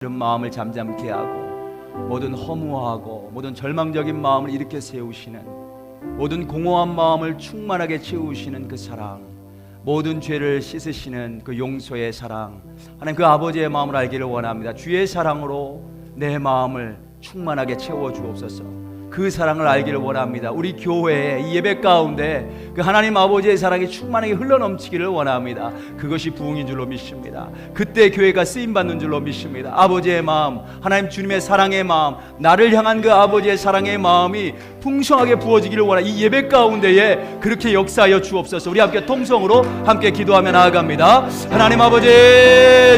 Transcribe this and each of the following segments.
이런 마음을 잠잠케 하고 모든 허무하고 모든 절망적인 마음을 일으켜 세우시는, 모든 공허한 마음을 충만하게 채우시는 그 사랑, 모든 죄를 씻으시는 그 용서의 사랑, 하나님 그 아버지의 마음을 알기를 원합니다. 주의 사랑으로 내 마음을 충만하게 채워 주옵소서. 그 사랑을 알기를 원합니다. 우리 교회의 이 예배 가운데 그 하나님 아버지의 사랑이 충만하게 흘러넘치기를 원합니다. 그것이 부흥인 줄로 믿습니다. 그때 교회가 쓰임받는 줄로 믿습니다. 아버지의 마음, 하나님 주님의 사랑의 마음, 나를 향한 그 아버지의 사랑의 마음이 풍성하게 부어지기를 원합니다. 이 예배 가운데에 그렇게 역사하여 주옵소서. 우리 함께 통성으로 함께 기도하며 나아갑니다. 하나님 아버지,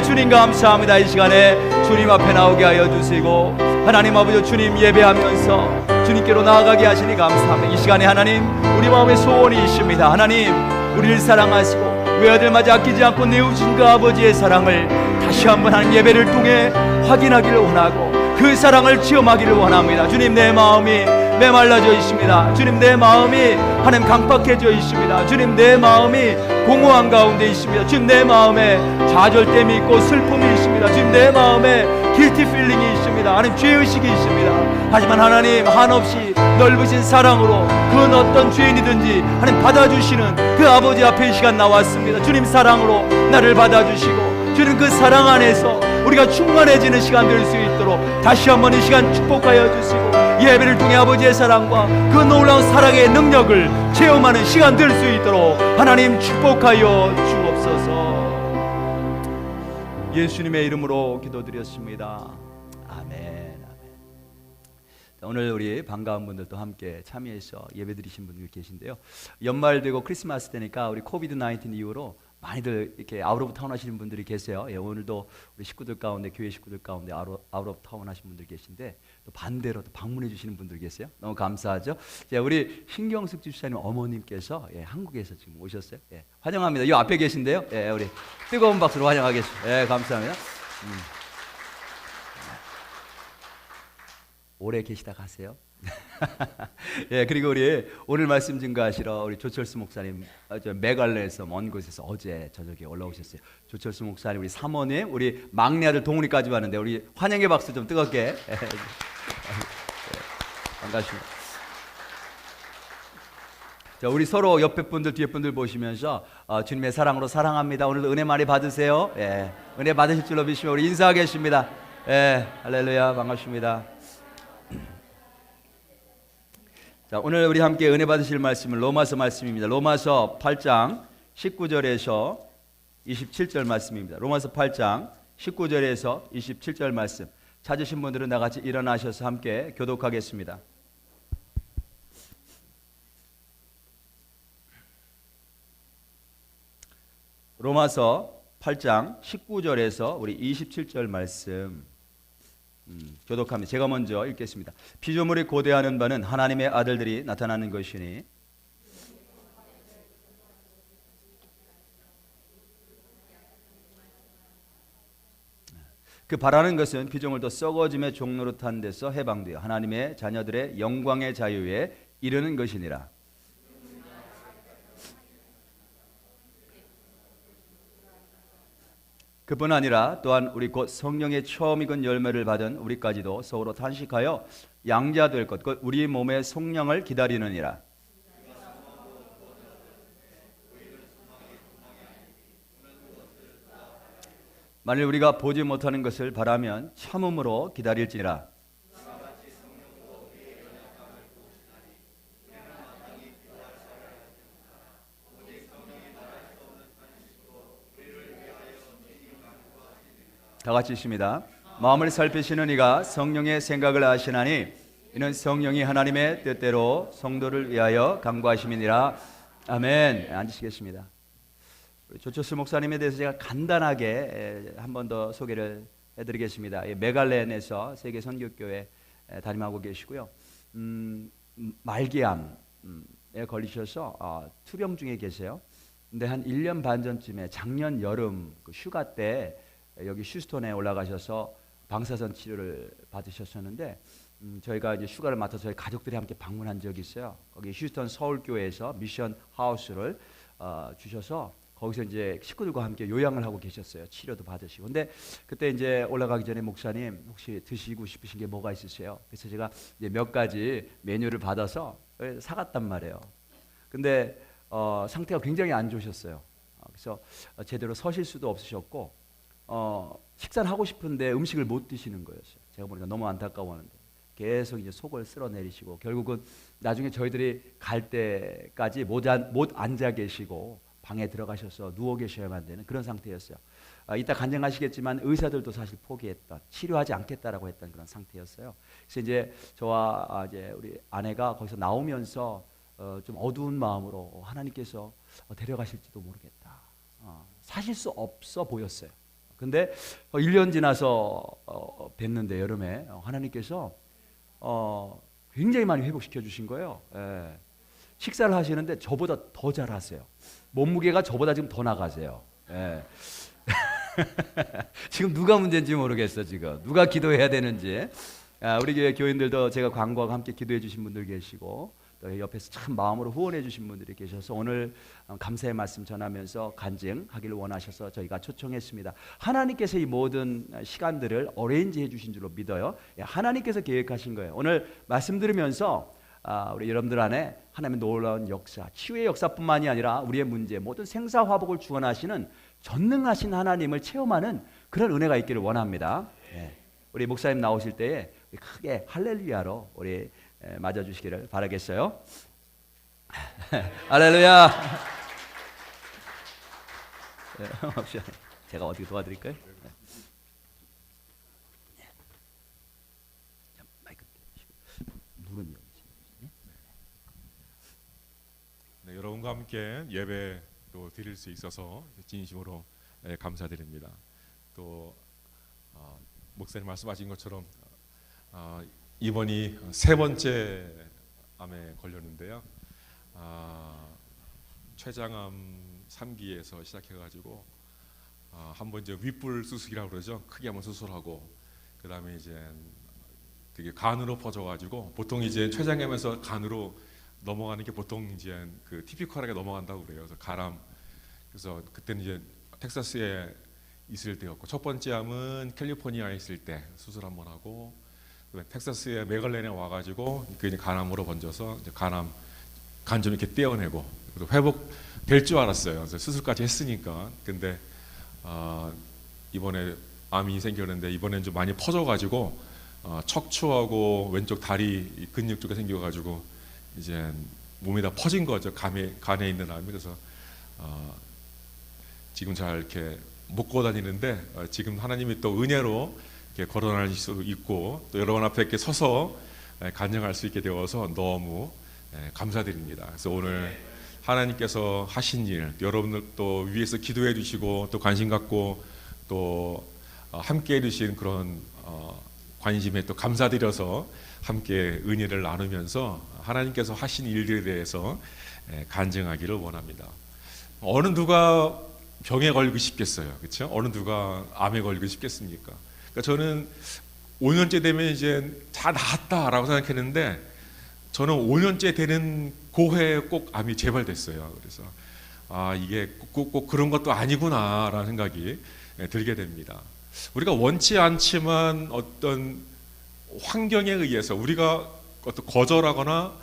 주님 감사합니다. 이 시간에 주님 앞에 나오게 하여 주시고, 하나님 아버지, 주님 예배하면서 주님께로 나아가게 하시니 감사합니다. 이 시간에 하나님, 우리 마음에 소원이 있습니다. 하나님, 우리를 사랑하시고 외아들마저 아끼지 않고 내어주신 그 아버지의 사랑을 다시 한번 하나님 예배를 통해 확인하기를 원하고 그 사랑을 체험하기를 원합니다. 주님, 내 마음이 메말라져 있습니다. 주님, 내 마음이 하나님 강팍해져 있습니다. 주님, 내 마음이 공허한 가운데 있습니다. 주님, 내 마음에 좌절됨이 있고 슬픔이 있습니다. 주님, 내 마음에 길티 필링이 있습니다. 하나님, 죄의식이 있습니다. 하지만 하나님, 한없이 넓으신 사랑으로 그 어떤 죄인이든지 하나님 받아주시는 그 아버지 앞에 이 시간 나왔습니다. 주님 사랑으로 나를 받아주시고, 주님 그 사랑 안에서 우리가 충만해지는 시간 될 수 있도록 다시 한번 이 시간 축복하여 주시고, 예배를 통해 아버지의 사랑과 그 놀라운 사랑의 능력을 체험하는 시간 될 수 있도록 하나님 축복하여 주옵소서. 예수님의 이름으로 기도드렸습니다. 아멘. 오늘 우리 반가운 분들도 함께 참여해서 예배드리신 분들 계신데요. 연말 되고 크리스마스 되니까 우리 코비드 19 이후로 많이들 이렇게 아웃 오브 타운 하시는 분들이 계세요. 예, 오늘도 우리 식구들 가운데, 교회 식구들 가운데 아웃 오브 타운 하시는 분들 계신데, 또 반대로 또 방문해 주시는 분들 계세요. 너무 감사하죠. 예, 우리 신경숙 집사님 어머님께서 한국에서 지금 오셨어요. 예, 환영합니다. 이 앞에 계신데요. 예, 우리 뜨거운 박수로 환영하겠습니다. 예, 감사합니다. 오래 계시다 가세요. 예, 그리고 우리 오늘 말씀 증거하시러 우리 조철수 목사님, 메갈레에서 먼 곳에서 어제 저녁에 올라오셨어요. 조철수 목사님, 우리 사모님, 우리 막내 아들 동훈이까지 왔는데 우리 환영의 박수 좀 뜨겁게. 반갑습니다. 자, 우리 서로 옆에 분들, 뒤에 분들 보시면서 주님의 사랑으로 사랑합니다. 오늘도 은혜 많이 받으세요. 예, 은혜 받으실 줄로 믿으시면 우리 인사하겠습니다. 예, 할렐루야, 반갑습니다. 자, 오늘 우리 함께 은혜 받으실 말씀은 로마서 말씀입니다. 로마서 8장 19절에서 27절 말씀입니다. 로마서 8장 19절에서 27절 말씀. 찾으신 분들은 나같이 일어나셔서 함께 교독하겠습니다. 로마서 8장 19절에서 우리 27절 말씀 교독합니다. 제가 먼저 읽겠습니다. 피조물이 고대하는 바는 하나님의 아들들이 나타나는 것이니 그 바라는 것은 피조물도 썩어짐의 종로로 탄 데서 해방되어 하나님의 자녀들의 영광의 자유에 이르는 것이니라. 그뿐 아니라 또한 우리 곧 성령의 처음 익은 열매를 받은 우리까지도 서로 탄식하여 양자될 것, 곧 우리 몸의 성령을 기다리느니라. 만일 우리가 보지 못하는 것을 바라면 참음으로 기다릴지니라. 다 같이 있습니다. 마음을 살피시는 이가 성령의 생각을 아시나니 이는 성령이 하나님의 뜻대로 성도를 위하여 간구하심이니라. 아멘. 앉으시겠습니다. 조철수 목사님에 대해서 제가 간단하게 한 번 더 소개를 해드리겠습니다. 메갈렌에서 세계 선교교회 담임하고 계시고요. 말기암에 걸리셔서 투병 중에 계세요. 근데 한 1년 반 전쯤에 작년 여름 그 휴가 때 여기 휴스턴에 올라가셔서 방사선 치료를 받으셨었는데, 저희가 이제 휴가를 맡아서 저희 가족들이 함께 방문한 적이 있어요. 거기 휴스턴 서울교회에서 미션 하우스를 주셔서 거기서 이제 식구들과 함께 요양을 하고 계셨어요. 치료도 받으시고. 근데 그때 이제 올라가기 전에 목사님 혹시 드시고 싶으신 게 뭐가 있으세요? 그래서 제가 이제 몇 가지 메뉴를 받아서 사갔단 말이에요. 근데 상태가 굉장히 안 좋으셨어요. 그래서 제대로 서실 수도 없으셨고 식사를 하고 싶은데 음식을 못 드시는 거였어요. 제가 보니까 너무 안타까워하는데 계속 이제 속을 쓸어내리시고 결국은 나중에 저희들이 갈 때까지 못 앉아 계시고 방에 들어가셔서 누워 계셔야만 되는 그런 상태였어요. 이따 간증하시겠지만 의사들도 사실 포기했던, 치료하지 않겠다라고 했던 그런 상태였어요. 그래서 이제 저와 이제 우리 아내가 거기서 나오면서 좀 어두운 마음으로 하나님께서 데려가실지도 모르겠다. 사실 수 없어 보였어요. 근데 1년 지나서 뵀는데 여름에 하나님께서 굉장히 많이 회복시켜 주신 거예요. 예. 식사를 하시는데 저보다 더 잘하세요. 몸무게가 저보다 지금 더 나가세요. 예. 지금 누가 문제인지 모르겠어. 지금 누가 기도해야 되는지. 우리 교회 교인들도 제가 광고하고 함께 기도해 주신 분들 계시고 또 옆에서 참 마음으로 후원해 주신 분들이 계셔서 오늘 감사의 말씀 전하면서 간증하기를 원하셔서 저희가 초청했습니다. 하나님께서 이 모든 시간들을 어레인지 해주신 줄로 믿어요. 하나님께서 계획하신 거예요. 오늘 말씀 들으면서 우리 여러분들 안에 하나님의 놀라운 역사, 치유의 역사뿐만이 아니라 우리의 문제, 모든 생사화복을 주관하시는 전능하신 하나님을 체험하는 그런 은혜가 있기를 원합니다. 우리 목사님 나오실 때에 크게 할렐루야로 우리 맞아주시기를 바라겠어요. 할렐루야. 제가 어떻게 도와드릴까요? 마이크 물은 네, 여러분과 함께 예배도 드릴 수 있어서 진심으로 감사드립니다. 또 목사님 말씀하신 것처럼 이번이 세 번째 암에 걸렸는데요. 췌장암 3기에서 시작해가지고 한번 이제 윗불 수술이라고 그러죠. 크게 한번 수술하고 그 다음에 이제 그게 간으로 퍼져가지고 보통 이제 췌장암에서 간으로 넘어가는 게 보통 이제 그 티피컬하게 넘어간다고 그래요. 그래서 가람. 그래서 그때는 이제 텍사스에 있을 때였고 첫 번째 암은 캘리포니아에 있을 때 수술 한번 하고 텍사스의 메갈렌에 와가지고 그 간암으로 번져서 이제 간 좀 이렇게 떼어내고 회복될 줄 알았어요. 그래서 수술까지 했으니까. 근데 이번에 암이 생겼는데 이번엔 좀 많이 퍼져가지고 척추하고 왼쪽 다리 근육 쪽에 생겨가지고 이제 몸에다 퍼진 거죠. 간에 있는 암이. 그래서 지금 잘 이렇게 못 걸어 다니는데 지금 하나님이 또 은혜로 이렇게 걸어 다닐 수 있고 또 여러분 앞에 이렇게 서서 간증할 수 있게 되어서 너무 감사드립니다. 그래서 오늘 하나님께서 하신 일, 여러분들 또 위에서 기도해 주시고 또 관심 갖고 또 함께 해 주신 그런 관심에 또 감사드려서 함께 은혜를 나누면서 하나님께서 하신 일들에 대해서 간증하기를 원합니다. 어느 누가 병에 걸리고 싶겠어요, 그렇죠? 어느 누가 암에 걸리고 싶겠습니까? 그러니까 저는 5년째 되면 이제 다 나았다라고 생각했는데 저는 5년째 되는 고해에 꼭 암이 재발됐어요. 그래서 이게 꼭 그런 것도 아니구나라는 생각이 들게 됩니다. 우리가 원치 않지만 어떤 환경에 의해서 우리가 어떤 거절하거나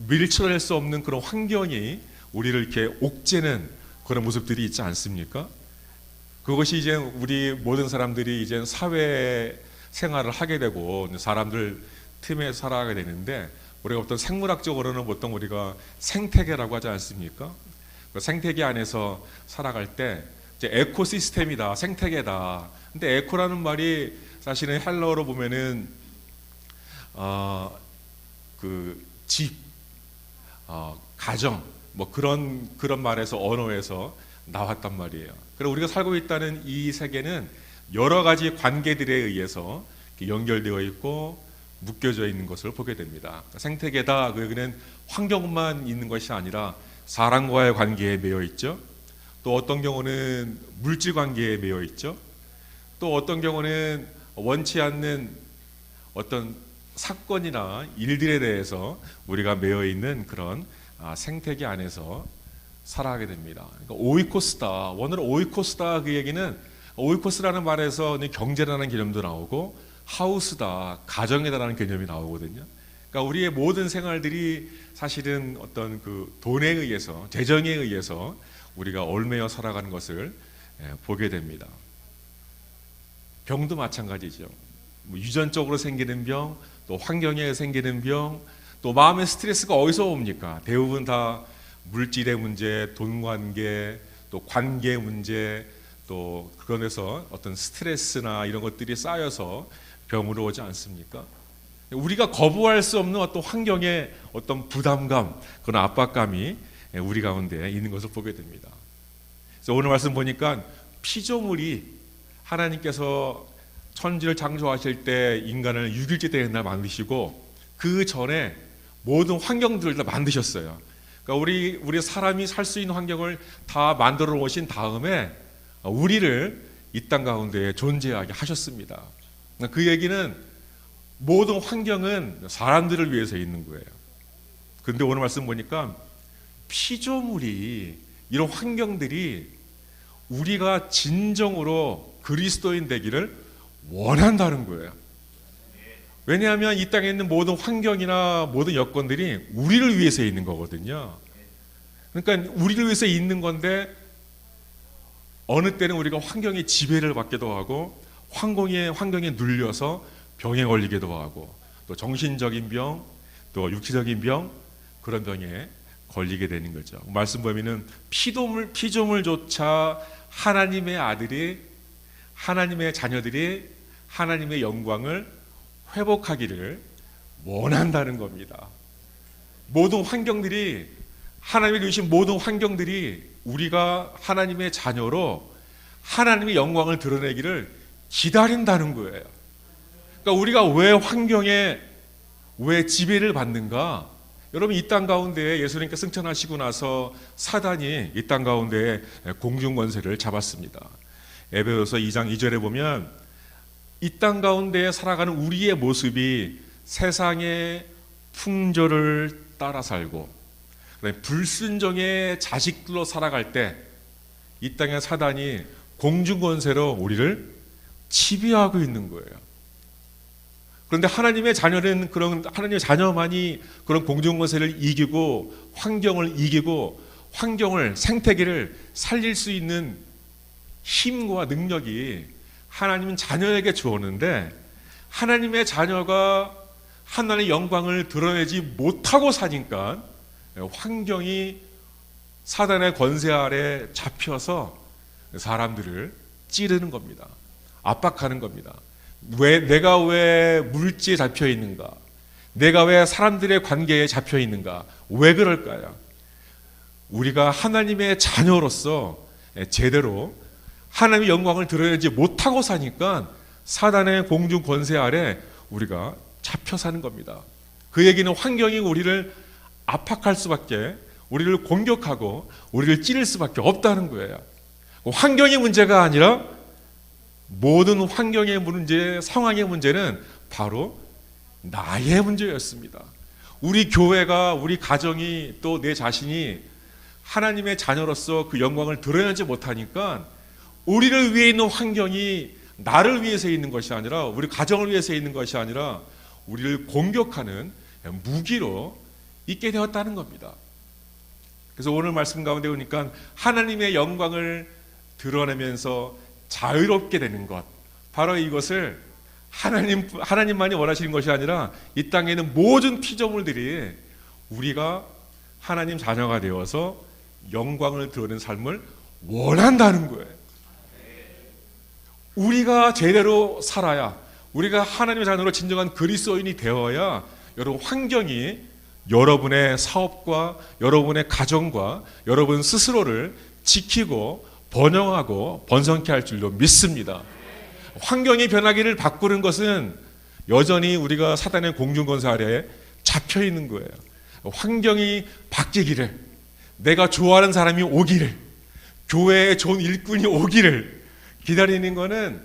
밀쳐낼 수 없는 그런 환경이 우리를 이렇게 옥죄는 그런 모습들이 있지 않습니까? 그것이 이제 우리 모든 사람들이 이제 사회 생활을 하게 되고 사람들 틈에 살아가게 되는데 우리가 어떤 생물학적으로는 보통 우리가 생태계라고 하지 않습니까? 그 생태계 안에서 살아갈 때 이제 에코시스템이다, 생태계다. 근데 에코라는 말이 사실은 헬러어로 보면은 그 집, 가정 뭐 그런 말에서 언어에서 나왔단 말이에요. 그리고 우리가 살고 있다는 이 세계는 여러 가지 관계들에 의해서 연결되어 있고 묶여져 있는 것을 보게 됩니다. 생태계다. 그 여기는 환경만 있는 것이 아니라 사람과의 관계에 매여 있죠. 또 어떤 경우는 물질 관계에 매여 있죠. 또 어떤 경우는 원치 않는 어떤 사건이나 일들에 대해서 우리가 매여 있는 그런 생태계 안에서 살아가게 됩니다. 그러니까 오이코스다. 원어로 오이코스다 그 얘기는 오이코스라는 말에서 경제라는 개념도 나오고 하우스다, 가정이다라는 개념이 나오거든요. 그러니까 우리의 모든 생활들이 사실은 어떤 그 돈에 의해서, 재정에 의해서 우리가 얽매여 살아가는 것을 보게 됩니다. 병도 마찬가지죠. 뭐 유전적으로 생기는 병, 또 환경에 생기는 병, 또 마음의 스트레스가 어디서 옵니까? 대부분 다 물질의 문제, 돈 관계, 또 관계 문제, 또 그런데서 어떤 스트레스나 이런 것들이 쌓여서 병으로 오지 않습니까? 우리가 거부할 수 없는 어떤 환경의 어떤 부담감, 그런 압박감이 우리 가운데 있는 것을 보게 됩니다. 그래서 오늘 말씀 보니까 피조물이 하나님께서 천지를 창조하실 때 인간을 6일째 되는 날 만드시고 그 전에 모든 환경들을 다 만드셨어요. 그러니까 우리 사람이 살 수 있는 환경을 다 만들어 놓으신 다음에 우리를 이 땅 가운데 존재하게 하셨습니다. 그 얘기는 모든 환경은 사람들을 위해서 있는 거예요. 그런데 오늘 말씀 보니까 피조물이, 이런 환경들이 우리가 진정으로 그리스도인 되기를 원한다는 거예요. 왜냐하면 이 땅에 있는 모든 환경이나 모든 여건들이 우리를 위해서 있는 거거든요. 그러니까 우리를 위해서 있는 건데 어느 때는 우리가 환경의 지배를 받기도 하고 환경에 눌려서 병에 걸리기도 하고 또 정신적인 병, 또 육체적인 병, 그런 병에 걸리게 되는 거죠. 말씀 보면은 피조물조차 하나님의 아들이, 하나님의 자녀들이 하나님의 영광을 회복하기를 원한다는 겁니다. 모든 환경들이, 하나님이 주신 모든 환경들이 우리가 하나님의 자녀로 하나님의 영광을 드러내기를 기다린다는 거예요. 그러니까 우리가 왜 환경에 왜 지배를 받는가? 여러분, 이 땅 가운데 예수님께서 승천하시고 나서 사단이 이 땅 가운데 공중 권세를 잡았습니다. 에베소서 2장 2절에 보면 이 땅 가운데 살아가는 우리의 모습이 세상의 풍조를 따라 살고 불순종의 자식들로 살아갈 때 이 땅의 사단이 공중 권세로 우리를 지배하고 있는 거예요. 그런데 하나님의 자녀는 하나님의 자녀만이 그런 공중 권세를 이기고 환경을 이기고 환경을, 생태계를 살릴 수 있는 힘과 능력이 하나님은 자녀에게 주었는데 하나님의 자녀가 하나님의 영광을 드러내지 못하고 사니까 환경이 사단의 권세 아래 잡혀서 사람들을 찌르는 겁니다. 압박하는 겁니다. 내가 왜 물질에 잡혀 있는가? 내가 왜 사람들의 관계에 잡혀 있는가? 왜 그럴까요? 우리가 하나님의 자녀로서 제대로 하나님의 영광을 드러내지 못하고 사니까 사단의 공중 권세 아래 우리가 잡혀 사는 겁니다. 그 얘기는 환경이 우리를 압박할 수밖에, 우리를 공격하고 우리를 찌를 수밖에 없다는 거예요. 환경의 문제가 아니라 모든 환경의 문제, 상황의 문제는 바로 나의 문제였습니다. 우리 교회가, 우리 가정이, 또 내 자신이 하나님의 자녀로서 그 영광을 드러내지 못하니까 우리를 위해 있는 환경이 나를 위해서 있는 것이 아니라, 우리 가정을 위해서 있는 것이 아니라 우리를 공격하는 무기로 있게 되었다는 겁니다. 그래서 오늘 말씀 가운데 보니까 하나님의 영광을 드러내면서 자유롭게 되는 것, 바로 이것을 하나님만이 원하시는 것이 아니라 이 땅에 있는 모든 피조물들이 우리가 하나님 자녀가 되어서 영광을 드러내는 삶을 원한다는 거예요. 우리가 제대로 살아야, 우리가 하나님의 자녀로 진정한 그리스도인이 되어야 여러분, 환경이 여러분의 사업과 여러분의 가정과 여러분 스스로를 지키고 번영하고 번성케 할 줄로 믿습니다. 환경이 변하기를 바꾸는 것은 여전히 우리가 사단의 공중권세 아래에 잡혀 있는 거예요. 환경이 바뀌기를, 내가 좋아하는 사람이 오기를, 교회에 좋은 일꾼이 오기를 기다리는 것은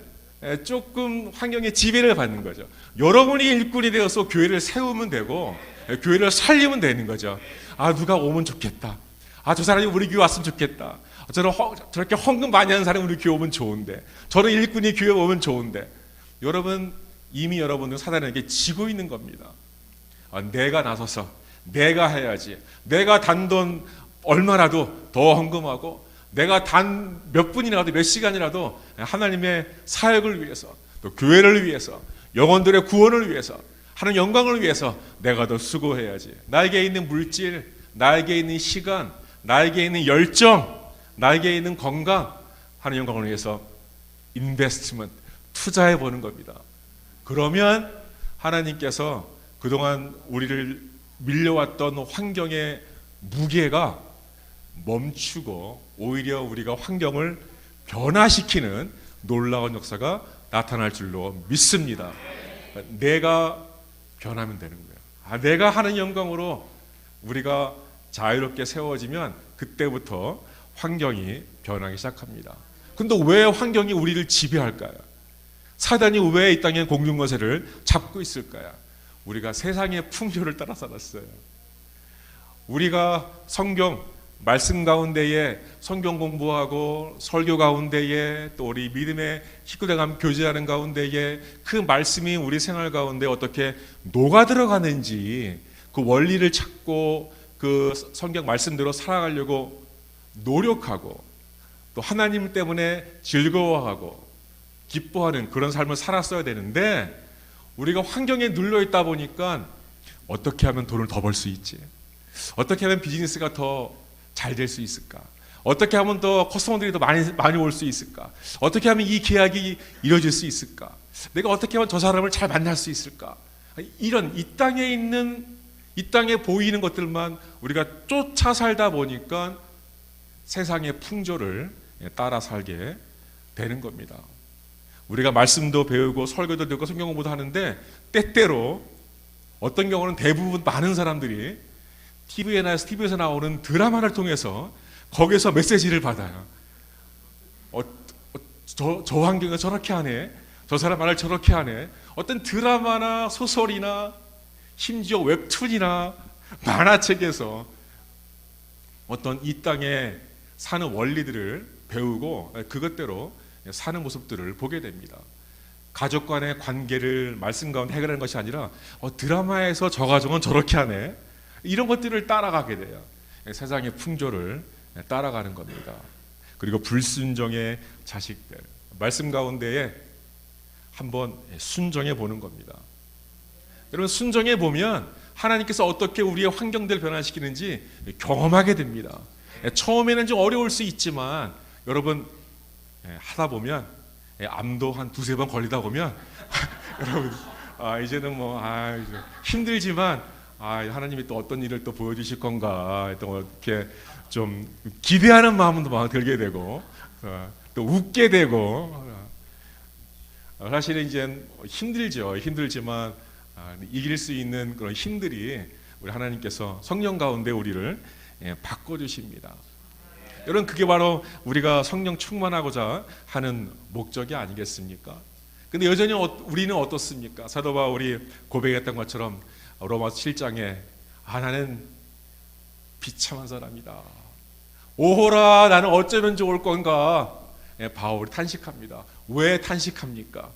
조금 환경의 지배를 받는 거죠. 여러분이 일꾼이 되어서 교회를 세우면 되고 교회를 살리면 되는 거죠. 아, 누가 오면 좋겠다. 아, 저 사람이 우리 교회 왔으면 좋겠다. 저렇게 헌금 많이 하는 사람이 우리 교회 오면 좋은데, 저런 일꾼이 교회 오면 좋은데. 여러분, 이미 여러분은 사단에게 지고 있는 겁니다. 내가 나서서 내가 해야지, 내가 단돈 얼마라도 더 헌금하고, 내가 단 몇 분이라도 몇 시간이라도 하나님의 사역을 위해서, 또 교회를 위해서, 영혼들의 구원을 위해서, 하나님 영광을 위해서 내가 더 수고해야지. 나에게 있는 물질, 나에게 있는 시간, 나에게 있는 열정, 나에게 있는 건강, 하나님 영광을 위해서 인베스트먼트, 투자해 보는 겁니다. 그러면 하나님께서 그동안 우리를 밀려왔던 환경의 무게가 멈추고 오히려 우리가 환경을 변화시키는 놀라운 역사가 나타날 줄로 믿습니다. 내가 변하면 되는 거예요. 내가 하는 영광으로 우리가 자유롭게 세워지면 그때부터 환경이 변하기 시작합니다. 근데 왜 환경이 우리를 지배할까요? 사단이 왜 이 땅에 공중거세를 잡고 있을까요? 우리가 세상의 풍조를 따라 살았어요. 우리가 성경 말씀 가운데에 성경 공부하고 설교 가운데에 또 우리 믿음의 식구들과 함께 교제하는 가운데에 그 말씀이 우리 생활 가운데 어떻게 녹아 들어가는지 그 원리를 찾고 그 성경 말씀대로 살아가려고 노력하고 또 하나님 때문에 즐거워하고 기뻐하는 그런 삶을 살았어야 되는데, 우리가 환경에 눌려 있다 보니까 어떻게 하면 돈을 더 벌 수 있지? 어떻게 하면 비즈니스가 더 잘 될 수 있을까? 어떻게 하면 더 커스터머들이 더 많이 올 수 있을까? 어떻게 하면 이 계약이 이루어질 수 있을까? 내가 어떻게 하면 저 사람을 잘 만날 수 있을까? 이런 이 땅에 보이는 것들만 우리가 쫓아 살다 보니까 세상의 풍조를 따라 살게 되는 겁니다. 우리가 말씀도 배우고 설교도 듣고 성경 공부도 하는데 때때로 어떤 경우는 대부분 많은 사람들이 TV에서 나오는 드라마를 통해서 거기서 메시지를 받아요. 저 환경에 저렇게 하네, 저 사람 말을 저렇게 하네. 어떤 드라마나 소설이나 심지어 웹툰이나 만화책에서 어떤 이 땅에 사는 원리들을 배우고 그것대로 사는 모습들을 보게 됩니다. 가족 간의 관계를 말씀 가운데 해결하는 것이 아니라 드라마에서 저 가족은 저렇게 하네, 이런 것들을 따라가게 돼요. 세상의 풍조를 따라가는 겁니다. 그리고 불순종의 자식들, 말씀 가운데에 한번 순종해 보는 겁니다. 여러분, 순종해 보면 하나님께서 어떻게 우리의 환경들을 변화시키는지 경험하게 됩니다. 처음에는 좀 어려울 수 있지만 여러분 하다 보면 암도 한 두세 번 걸리다 보면 여러분 이제는 이제 힘들지만 하나님이 또 어떤 일을 또 보여주실 건가, 또 이렇게 좀 기대하는 마음도 막 들게 되고 또 웃게 되고. 사실은 이제 힘들지만 이길 수 있는 그런 힘들이 우리 하나님께서 성령 가운데 우리를 바꿔주십니다. 여러분, 그게 바로 우리가 성령 충만하고자 하는 목적이 아니겠습니까? 근데 여전히 우리는 어떻습니까? 사도 바울이 고백했던 것처럼 로마서 7장에 나는 비참한 사람이다. 오호라, 나는 어쩌면 좋을 건가? 바울이 탄식합니다. 왜 탄식합니까?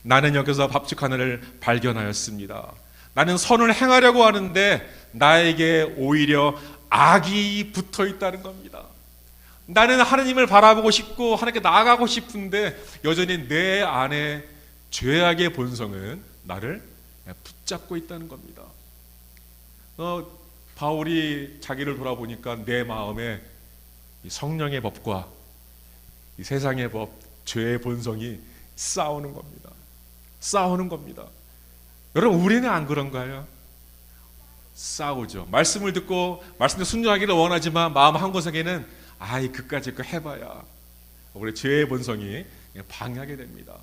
나는 여기서 밥집 하나를 발견하였습니다. 나는 선을 행하려고 하는데 나에게 오히려 악이 붙어 있다는 겁니다. 나는 하나님을 바라보고 싶고 하나님께 나아가고 싶은데 여전히 내 안에 죄악의 본성은 나를 붙잡고 있다는 겁니다. 바울이 자기를 돌아보니까 내 마음에 이 성령의 법과 이 세상의 법, 죄의 본성이 싸우는 겁니다. 여러분, 우리는 안 그런가요? 싸우죠. 말씀을 듣고 말씀에 순종하기를 원하지만 마음 한구석에는 그까짓 거 해봐야 우리 죄의 본성이 방해하게 됩니다.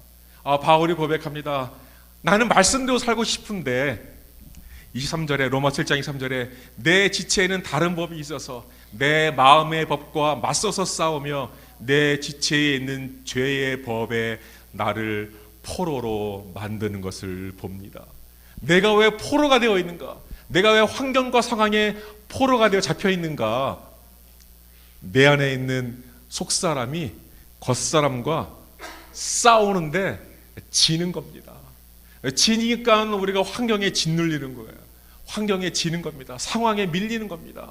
바울이 고백합니다. 나는 말씀대로 살고 싶은데 23절에 로마 7장 23절에 내 지체에는 다른 법이 있어서 내 마음의 법과 맞서서 싸우며 내 지체에 있는 죄의 법에 나를 포로로 만드는 것을 봅니다. 내가 왜 포로가 되어 있는가? 내가 왜 환경과 상황에 포로가 되어 잡혀 있는가? 내 안에 있는 속사람이 겉사람과 싸우는데 지는 겁니다. 지니까 우리가 환경에 짓눌리는 거예요. 환경에 지는 겁니다. 상황에 밀리는 겁니다.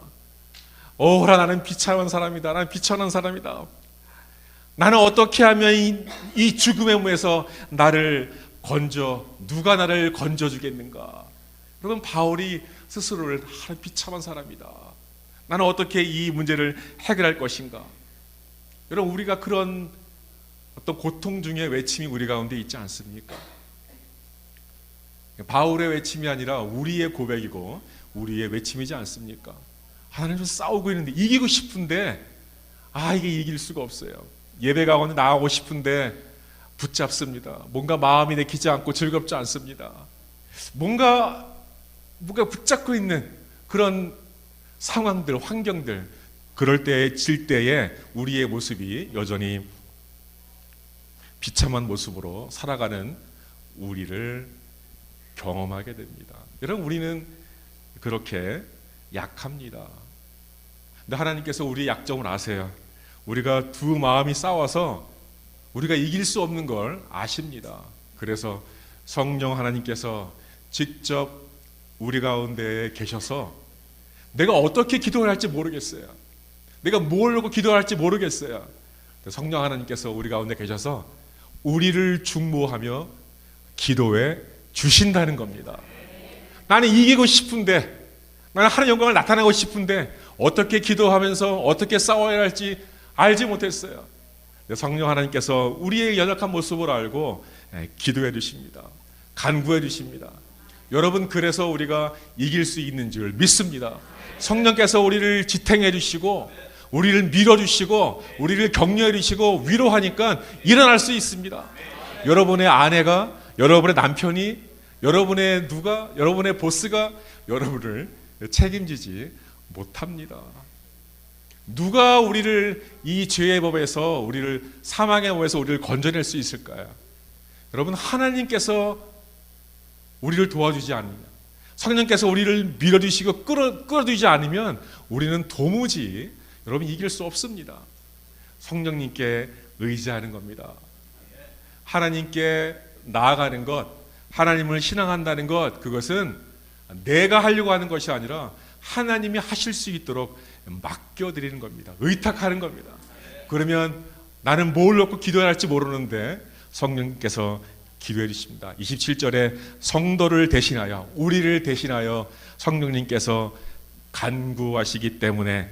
오라, 나는 비참한 사람이다. 나는 비천한 사람이다. 나는 어떻게 하면 이 죽음의 문에서 누가 나를 건져주겠는가? 여러분, 바울이 스스로를 비참한 사람이다. 나는 어떻게 이 문제를 해결할 것인가? 여러분, 우리가 그런 어떤 고통 중에 외침이 우리 가운데 있지 않습니까? 바울의 외침이 아니라 우리의 고백이고 우리의 외침이지 않습니까? 하나님과 싸우고 있는데, 이기고 싶은데 이게 이길 수가 없어요. 예배 가운데 나가고 싶은데 붙잡습니다. 뭔가 마음이 내키지 않고 즐겁지 않습니다. 뭔가 붙잡고 있는 그런 상황들, 환경들, 그럴 때에, 질 때에 우리의 모습이 여전히 비참한 모습으로 살아가는 우리를 경험하게 됩니다. 여러분, 우리는 그렇게 약합니다. 근데 하나님께서 우리의 약점을 아세요. 우리가 두 마음이 싸워서 우리가 이길 수 없는 걸 아십니다. 그래서 성령 하나님께서 직접 우리 가운데에 계셔서 내가 어떻게 기도를 할지 모르겠어요. 내가 뭘 하고 기도할지 모르겠어요. 성령 하나님께서 우리 가운데 계셔서 우리를 중보하며 기도해 주신다는 겁니다. 나는 이기고 싶은데, 나는 하나님의 영광을 나타내고 싶은데 어떻게 기도하면서 어떻게 싸워야 할지 알지 못했어요. 성령 하나님께서 우리의 연약한 모습을 알고 기도해 주십니다. 간구해 주십니다. 여러분, 그래서 우리가 이길 수 있는 줄 믿습니다. 성령께서 우리를 지탱해 주시고 우리를 밀어주시고 우리를 격려해 주시고 위로하니까 일어날 수 있습니다. 여러분의 아내가, 여러분의 남편이, 여러분의 보스가 여러분을 책임지지 못합니다. 누가 우리를 이 죄의 법에서, 우리를 사망의 법에서 우리를 건져낼 수 있을까요? 여러분, 하나님께서 우리를 도와주지 않으면, 성령께서 우리를 밀어주시고 끌어주지 않으면 우리는 도무지 여러분 이길 수 없습니다. 성령님께 의지하는 겁니다. 하나님께 나아가는 것, 하나님을 신앙한다는 것, 그것은 내가 하려고 하는 것이 아니라 하나님이 하실 수 있도록 맡겨드리는 겁니다. 의탁하는 겁니다. 그러면 나는 뭘 놓고 기도해야 할지 모르는데 성령께서 기도해 주십니다. 27절에 성도를 대신하여, 우리를 대신하여 성령님께서 간구하시기 때문에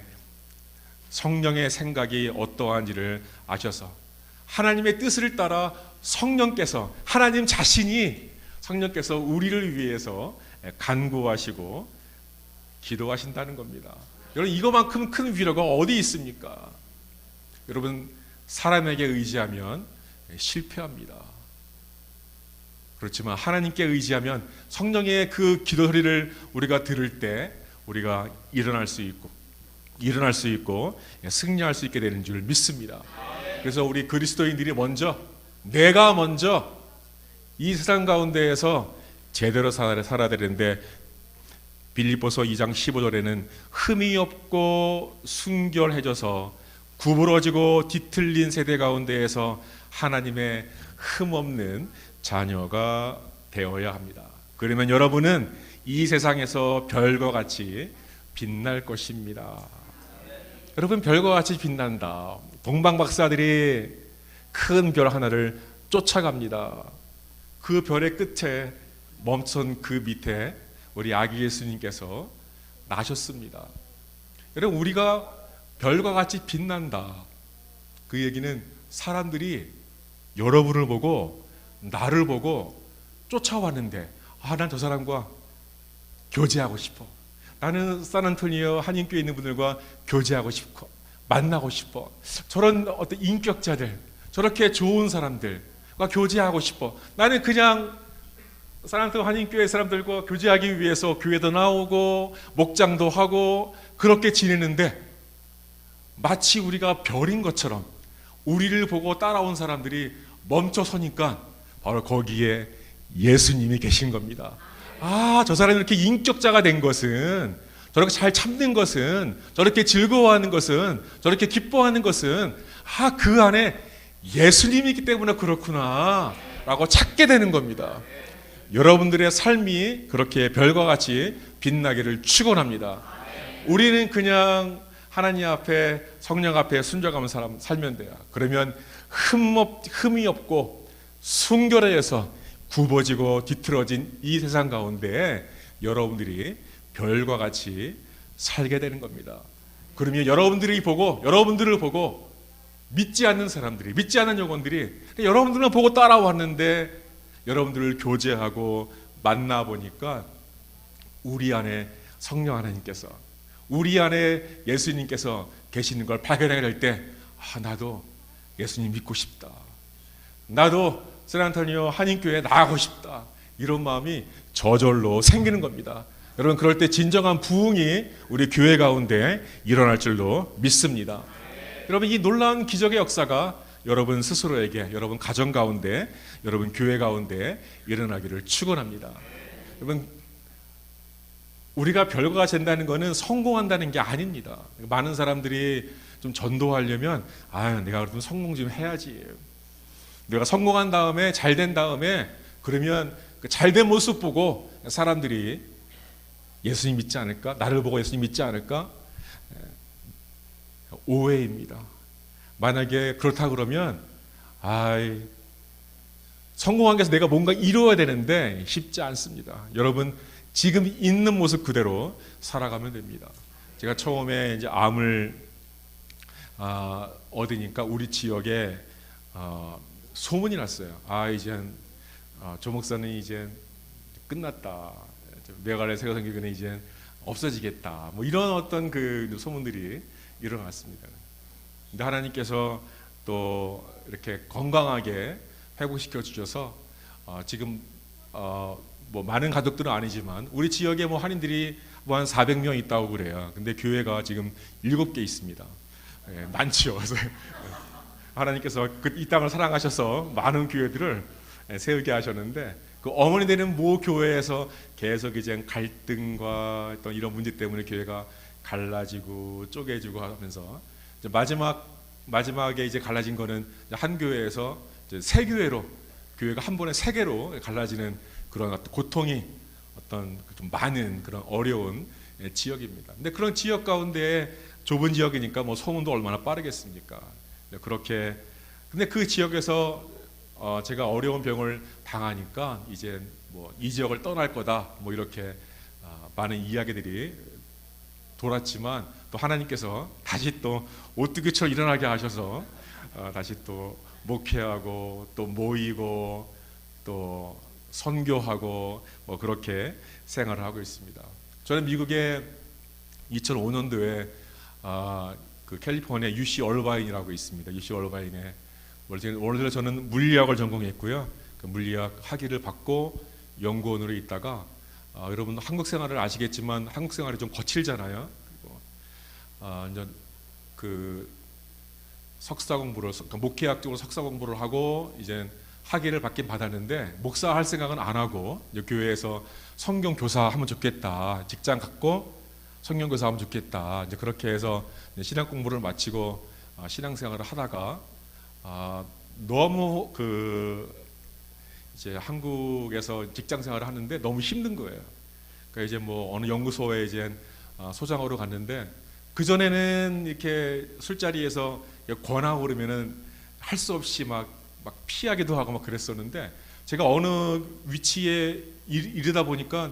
성령의 생각이 어떠한지를 아셔서 하나님의 뜻을 따라 성령께서, 하나님 자신이 성령께서 우리를 위해서 간구하시고 기도하신다는 겁니다. 여러분, 이거만큼 큰 위로가 어디 있습니까? 여러분, 사람에게 의지하면 실패합니다. 그렇지만 하나님께 의지하면 성령의 그 기도 소리를 우리가 들을 때 우리가 일어날 수 있고 승리할 수 있게 되는 줄 믿습니다. 그래서 우리 그리스도인들이 내가 먼저 이 세상 가운데에서 제대로 살아야 되는데, 빌립보서 2장 15절에는 흠이 없고 순결해져서 구부러지고 뒤틀린 세대 가운데에서 하나님의 흠없는 자녀가 되어야 합니다. 그러면 여러분은 이 세상에서 별과 같이 빛날 것입니다. 여러분, 별과 같이 빛난다. 동방박사들이 큰 별 하나를 쫓아갑니다. 그 별의 끝에 멈춘 그 밑에 우리 아기 예수님께서 나셨습니다. 여러분, 우리가 별과 같이 빛난다. 그 얘기는 사람들이 여러분을 보고 나를 보고 쫓아왔는데, 난 저 사람과 교제하고 싶어. 나는 산안토니오 한인교회 있는 분들과 교제하고 싶고 만나고 싶어. 저런 어떤 인격자들, 저렇게 좋은 사람들과 교제하고 싶어. 나는 그냥 산안토니오 한인교회 사람들과 교제하기 위해서 교회도 나오고 목장도 하고 그렇게 지내는데, 마치 우리가 별인 것처럼 우리를 보고 따라온 사람들이 멈춰서니까 바로 거기에 예수님이 계신 겁니다. 저 사람이 이렇게 인격자가 된 것은, 저렇게 잘 참는 것은, 저렇게 즐거워하는 것은, 저렇게 기뻐하는 것은 그 안에 예수님이 있기 때문에 그렇구나 라고 찾게 되는 겁니다. 여러분들의 삶이 그렇게 별과 같이 빛나기를 축원합니다. 우리는 그냥 하나님 앞에, 성령 앞에 순종하면서 살면 돼요. 그러면 흠이 없고 순결해서 굽어지고 뒤틀어진 이 세상 가운데 여러분들이 별과 같이 살게 되는 겁니다. 그러면 여러분들을 보고 믿지 않는 사람들이, 믿지 않는 영혼들이 여러분들만 보고 따라왔는데, 여러분들을 교제하고 만나보니까 우리 안에 성령 하나님께서, 우리 안에 예수님께서 계시는 걸 발견하게 될 때, 나도 예수님 믿고 싶다, 나도 샌안토니오 한인교회에 나가고 싶다, 이런 마음이 저절로 생기는 겁니다. 여러분, 그럴 때 진정한 부흥이 우리 교회 가운데 일어날 줄로 믿습니다. 여러분, 이 놀라운 기적의 역사가 여러분 스스로에게, 여러분 가정 가운데, 여러분 교회 가운데 일어나기를 축원합니다. 여러분, 우리가 별거가 된다는 것은 성공한다는 게 아닙니다. 많은 사람들이 좀 전도하려면 내가 그래도 성공 좀 해야지, 내가 성공한 다음에, 잘된 다음에, 그러면 그 잘된 모습 보고 사람들이 예수님 믿지 않을까? 나를 보고 예수님 믿지 않을까? 오해입니다. 만약에 그렇다 그러면 성공하기 위해서 내가 뭔가 이루어야 되는데 쉽지 않습니다. 여러분, 지금 있는 모습 그대로 살아가면 됩니다. 제가 처음에 이제 암을 얻으니까 우리 지역에 소문이 났어요. 이젠 조 목사는 이제 끝났다, 메갈레 세가성교회는 이제 없어지겠다, 뭐 이런 어떤 그 소문들이 일어났습니다. 근데 하나님께서 또 이렇게 건강하게 회복시켜 주셔서 지금 뭐 많은 가족들은 아니지만 우리 지역에 뭐 한인들이 뭐 한 400명 있다고 그래요. 근데 교회가 지금 7개 있습니다. 많지요. 그래서 하나님께서 이 땅을 사랑하셔서 많은 교회들을 세우게 하셨는데, 그 어머니 되는 모 교회에서 계속 이제 갈등과 어떤 이런 문제 때문에 교회가 갈라지고 쪼개지고 하면서 이제 마지막에 이제 갈라진 거는 한 교회에서 이제 세 교회로, 교회가 한 번에 세 개로 갈라지는 그런 고통이 어떤 좀 많은 그런 어려운 지역입니다. 근데 그런 지역 가운데 좁은 지역이니까 뭐 소문도 얼마나 빠르겠습니까? 그렇게, 근데 그 지역에서 제가 어려운 병을 당하니까 이제 뭐 이 지역을 떠날 거다, 뭐 이렇게 많은 이야기들이 돌았지만, 또 하나님께서 다시 또 오뚜기처럼 일어나게 하셔서 다시 또 목회하고 또 모이고 또 선교하고 뭐 그렇게 생활을 하고 있습니다. 저는 미국에 2005년도에 그 캘리포니아 UC 얼바인이라고 있습니다. UC 얼바인에 원래 저는 물리학을 전공했고요. 그 물리학 학위를 받고 연구원으로 있다가 여러분 한국 생활을 아시겠지만 한국 생활이 좀 거칠잖아요. 그리고 이제 그 석사 공부를, 목회학 쪽으로 석사 공부를 하고 이제 학위를 받긴 받았는데 목사 할 생각은 안 하고 이제 교회에서 성경 교사 하면 좋겠다, 직장 갖고 성경 교사 하면 좋겠다, 이제 그렇게 해서 신학 공부를 마치고 신앙 생활을 하다가 너무 이제 한국에서 직장 생활을 하는데 너무 힘든 거예요. 그러니까 이제 뭐 어느 연구소에 이제 소장으로 갔는데, 그 전에는 이렇게 술자리에서 권하고 그러면은 할 수 없이 막 피하기도 하고 막 그랬었는데, 제가 어느 위치에 이르다 보니까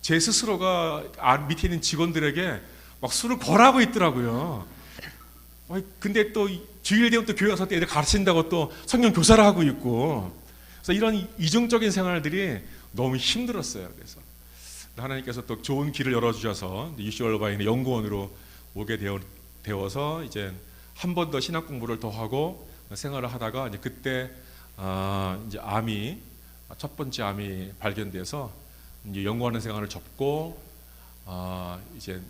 제 스스로가 밑에 있는 직원들에게 막 술을 권하고 있더라고요. 근데 또 주일 되면 또 교회 가서 애들 가르친다고 또 성경 교사를 하고 있고, 그래서 이런 이중적인 생활들이 너무 힘들었어요. 그래서 하나님께서 또 좋은 길을 열어주셔서 UC 얼바인의 연구원으로 오게 되어서 이제 한 번 더 신학 공부를 더 하고 생활을 하다가 이제 그때 이제 첫 번째 암이 발견돼서 이제 연구하는 생활을 접고 이제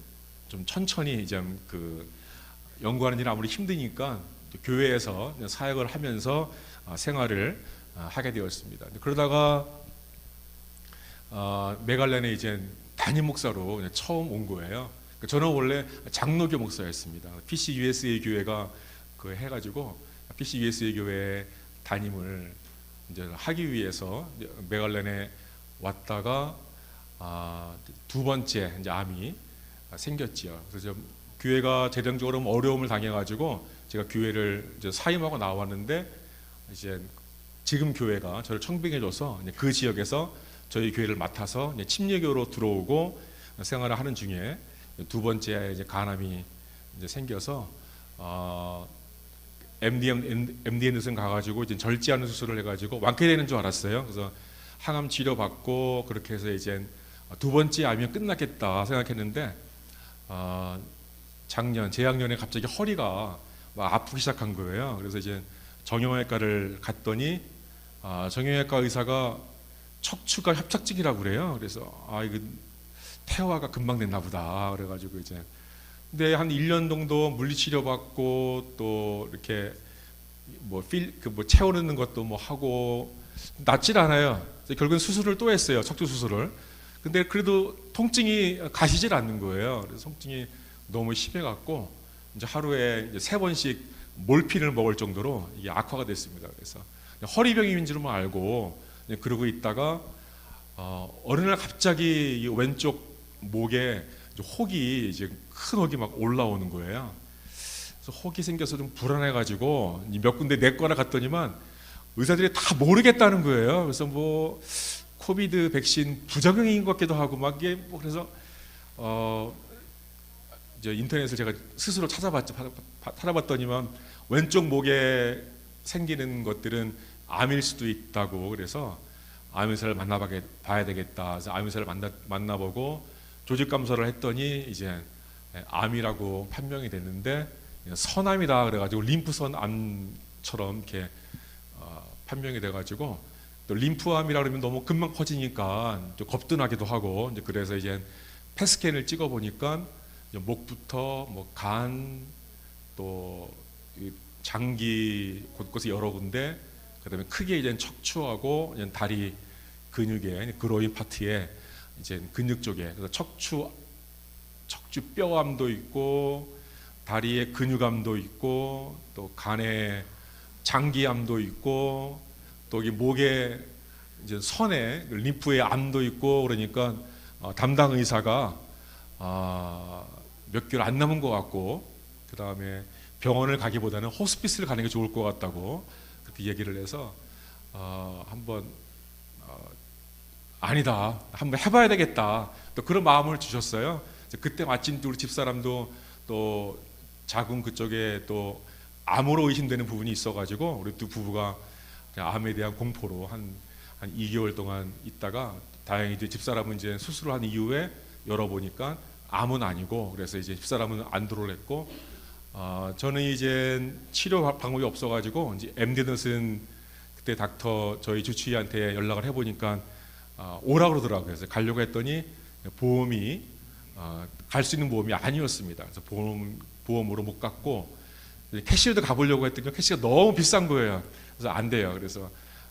좀 천천히 이제 그 연구하는 일이 아무리 힘드니까 교회에서 사역을 하면서 생활을 하게 되었습니다. 그러다가 메갈렌에 이제 담임 목사로 처음 온 거예요. 저는 원래 장로교 목사였습니다. PC USA 교회가 그 해가지고 PC USA 교회 담임을 이제 하기 위해서 메갈렌에 왔다가 두 번째 이제 암이 생겼지요. 그래서 교회가 재정적으로 어려움을 당해가지고 제가 교회를 이제 사임하고 나왔는데 이제 지금 교회가 저를 청빙해줘서 그 지역에서 저희 교회를 맡아서 이제 침례교로 들어오고 생활을 하는 중에 두 번째 이제 간암이 이제 생겨서 MDN에서 가가지고 이제 절제하는 수술을 해가지고 완쾌되는 줄 알았어요. 그래서 항암 치료 받고 그렇게 해서 이제 두 번째 암이면 끝났겠다 생각했는데 재작년에 갑자기 허리가 막 아프기 시작한 거예요. 그래서 이제 정형외과를 갔더니 정형외과 의사가 척추가 협착증이라고 그래요. 그래서 이거 태화가 금방 됐나 보다 그래가지고 이제 근데 한 1년 정도 물리치료 받고 또 이렇게 뭐 채워넣는 것도 뭐 하고 낫질 않아요. 결국은 수술을 또 했어요. 척추 수술을. 근데 그래도 통증이 가시질 않는 거예요. 그래서 통증이 너무 심해갖고 이제 하루에 이제 3번씩 몰핀을 먹을 정도로 이게 악화가 됐습니다. 그래서 허리병인 줄만 알고 그러고 있다가 어느 날 갑자기 이 왼쪽 목에 혹이 이제 큰 혹이 막 올라오는 거예요. 그래서 혹이 생겨서 좀 불안해가지고 몇 군데 내과를 갔더니만 의사들이 다 모르겠다는 거예요. 그래서 뭐 코비드 백신 부작용인 것 같기도 하고 막 이게 뭐 그래서 이제 인터넷을 제가 스스로 찾아봤더니만 왼쪽 목에 생기는 것들은 암일 수도 있다고 그래서 암 의사를 만나봐야 되겠다. 그래서 암 의사를 만나보고 조직 감사를 했더니 이제 암이라고 판명이 됐는데 선암이다 그래가지고 림프선 암처럼 이렇게 판명이 돼가지고 또 림프암이라 그러면 너무 금방 퍼지니까 좀 겁도 나기도 하고 이제 그래서 이제 펫스캔을 찍어 보니까 목부터 뭐 간 또 장기 곳곳에 여러 군데 그다음에 크게 이제 척추하고 이제 다리 근육의 그로인 파트에 이제 근육 쪽에 그래서 척추 뼈암도 있고 다리에 근육암도 있고 또 간에 장기암도 있고 또 여기 목에 이제 선에 림프에 암도 있고 그러니까 담당 의사가 몇 개월 안 남은 것 같고 그 다음에 병원을 가기보다는 호스피스를 가는 게 좋을 것 같다고 그렇게 얘기를 해서 한번 아니다 한번 해봐야 되겠다 또 그런 마음을 주셨어요. 그때 마침 우리 집사람도 또 자궁 그쪽에 또 암으로 의심되는 부분이 있어가지고 우리 두 부부가 암에 대한 공포로 한 2개월 동안 있다가 다행히 이제 집사람은 이제 수술을 한 이후에 열어보니까 암은 아니고 그래서 이제 집사람은 안드로를 했고 저는 이제 치료 방법이 없어가지고 이제 MD넛은 그때 닥터 저희 주치의한테 연락을 해보니까 오라 그러더라고요. 그래서 가려고 했더니 보험이 갈 수 있는 보험이 아니었습니다. 그래서 보험으로 못 갔고 캐시어도 가보려고 했더니 캐시가 너무 비싼 거예요. 그래서 안 돼요. 그래서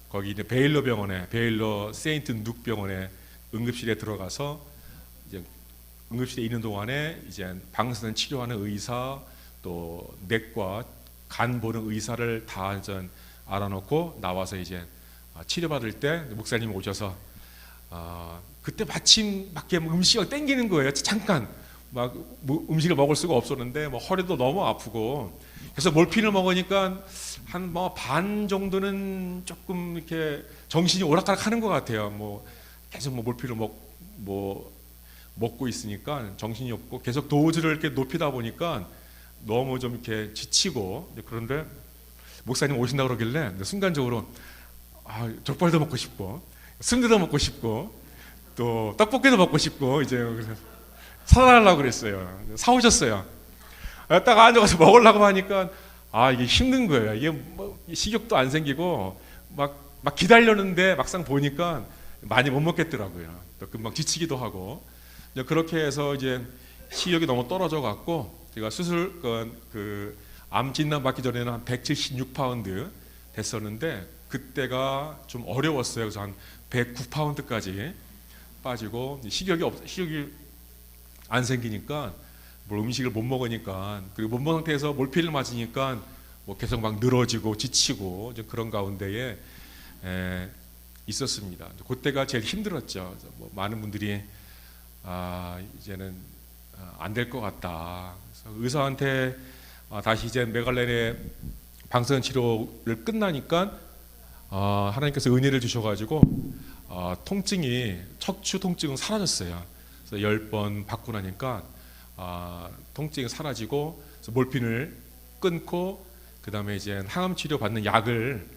거기 이제 베일러 병원에 베일러 세인트 눅 병원에 응급실에 들어가서 이제 응급실에 있는 동안에 이제 방사선 치료하는 의사 또 내과 간 보는 의사를 다 전 알아놓고 나와서 이제 치료받을 때 목사님이 오셔서 그때 마침 밖에 음식이 땡기는 거예요. 잠깐 막 음식을 먹을 수가 없었는데 뭐 허리도 너무 아프고 그래서 몰핀을 먹으니까 한 뭐 반 정도는 조금 이렇게 정신이 오락가락하는 것 같아요. 뭐 계속 뭐 몰핀을 먹고 있으니까 정신이 없고 계속 도즈를 이렇게 높이다 보니까 너무 좀 이렇게 지치고 그런데 목사님 오신다 그러길래 순간적으로 족발도 먹고 싶고 순대도 먹고 싶고 또 떡볶이도 먹고 싶고 이제 그래서 사달라고 그랬어요. 사오셨어요. 딱 앉아서 먹으려고 하니까 이게 힘든 거예요. 이게 뭐 식욕도 안 생기고 막 기다렸는데 막상 보니까 많이 못 먹겠더라고요. 또 금방 지치기도 하고 그렇게 해서 이제 식욕이 너무 떨어져 갖고 제가 수술 암 진단 받기 전에는 한 176파운드 됐었는데 그때가 좀 어려웠어요. 그래서 한 109파운드까지 빠지고 식욕이 안 생기니까 뭐 음식을 못 먹으니까, 그리고 못 먹은 상태에서 몰피를 맞으니까 뭐 계속 막 늘어지고 지치고 이제 그런 가운데에 있었습니다. 그때가 제일 힘들었죠. 그래서 뭐 많은 분들이 이제는 안 될 것 같다. 그래서 의사한테 다시 이제 메갈렌의 방사선 치료를 끝나니까 하나님께서 은혜를 주셔가지고 통증이, 척추 통증은 사라졌어요. 그래서 10번 받고 나니까 통증이 사라지고, 그래서 몰핀을 끊고 그 다음에 이제 항암 치료 받는 약을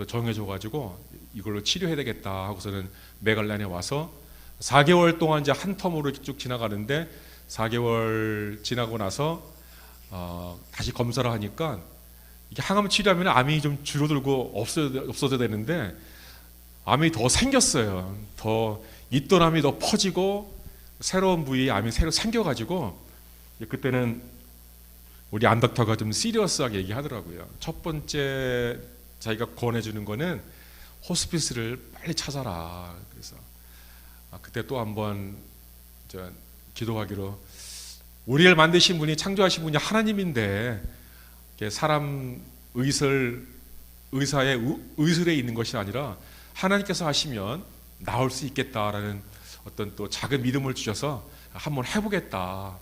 정해줘가지고 이걸로 치료해야 되겠다 하고서는 메갈렌에 와서 4개월 동안 이제 한 텀으로 쭉 지나가는데, 4개월 지나고 나서 다시 검사를 하니까 이게 항암 치료하면 암이 좀 줄어들고 없어져야 되는데 암이 더 생겼어요. 더 있던 암이 더 퍼지고 새로운 부위에 암이 새로 생겨가지고, 그때는 우리 안닥터가 좀 시리어스하게 얘기하더라고요. 첫 번째 자기가 권해주는 거는 호스피스를 빨리 찾아라. 그래서 그때 또 한번 기도하기로, 우리를 만드신 분이, 창조하신 분이 하나님인데 사람 의사의 의술에 있는 것이 아니라 하나님께서 하시면 나올 수 있겠다라는 어떤 또 작은 믿음을 주셔서 한번 해보겠다.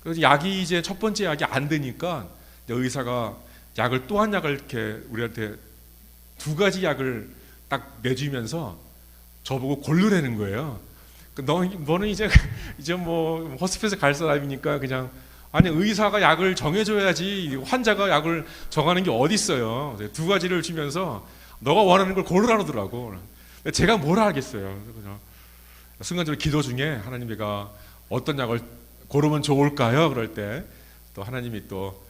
그래서 약이 이제 첫 번째 약이 안 되니까 의사가 약을, 또 한 약을 이렇게 우리한테 2가지 약을 딱 내주면서 저보고 고르라는 거예요. 너는 이제 뭐 호스피스 갈 사람이니까 그냥, 아니 의사가 약을 정해줘야지 환자가 약을 정하는 게 어디 있어요. 2가지를 주면서 너가 원하는 걸 고르라 그러더라고. 제가 뭘 알겠어요. 그냥 순간적으로 기도 중에 하나님이가 어떤 약을 고르면 좋을까요? 그럴 때 또 하나님이 또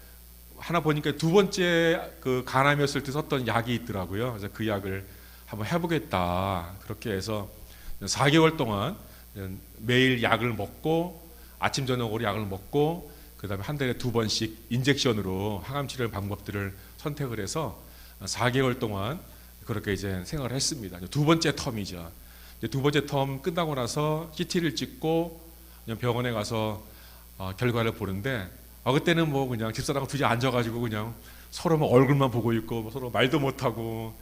하나 보니까 2번째 그 간암이었을 때 썼던 약이 있더라고요. 그래서 그 약을 한번 해보겠다. 그렇게 해서 4개월 동안 매일 약을 먹고, 아침 저녁으로 약을 먹고, 그 다음에 한 달에 2번씩 인젝션으로 항암 치료 방법들을 선택을 해서 4개월 동안 그렇게 이제 생활을 했습니다. 2번째 텀이죠. 2번째 텀 끝나고 나서 CT를 찍고 병원에 가서 결과를 보는데, 그때는 뭐 그냥 집사람과 둘이 앉아가지고 그냥 서로 뭐 얼굴만 보고 있고 뭐 서로 말도 못하고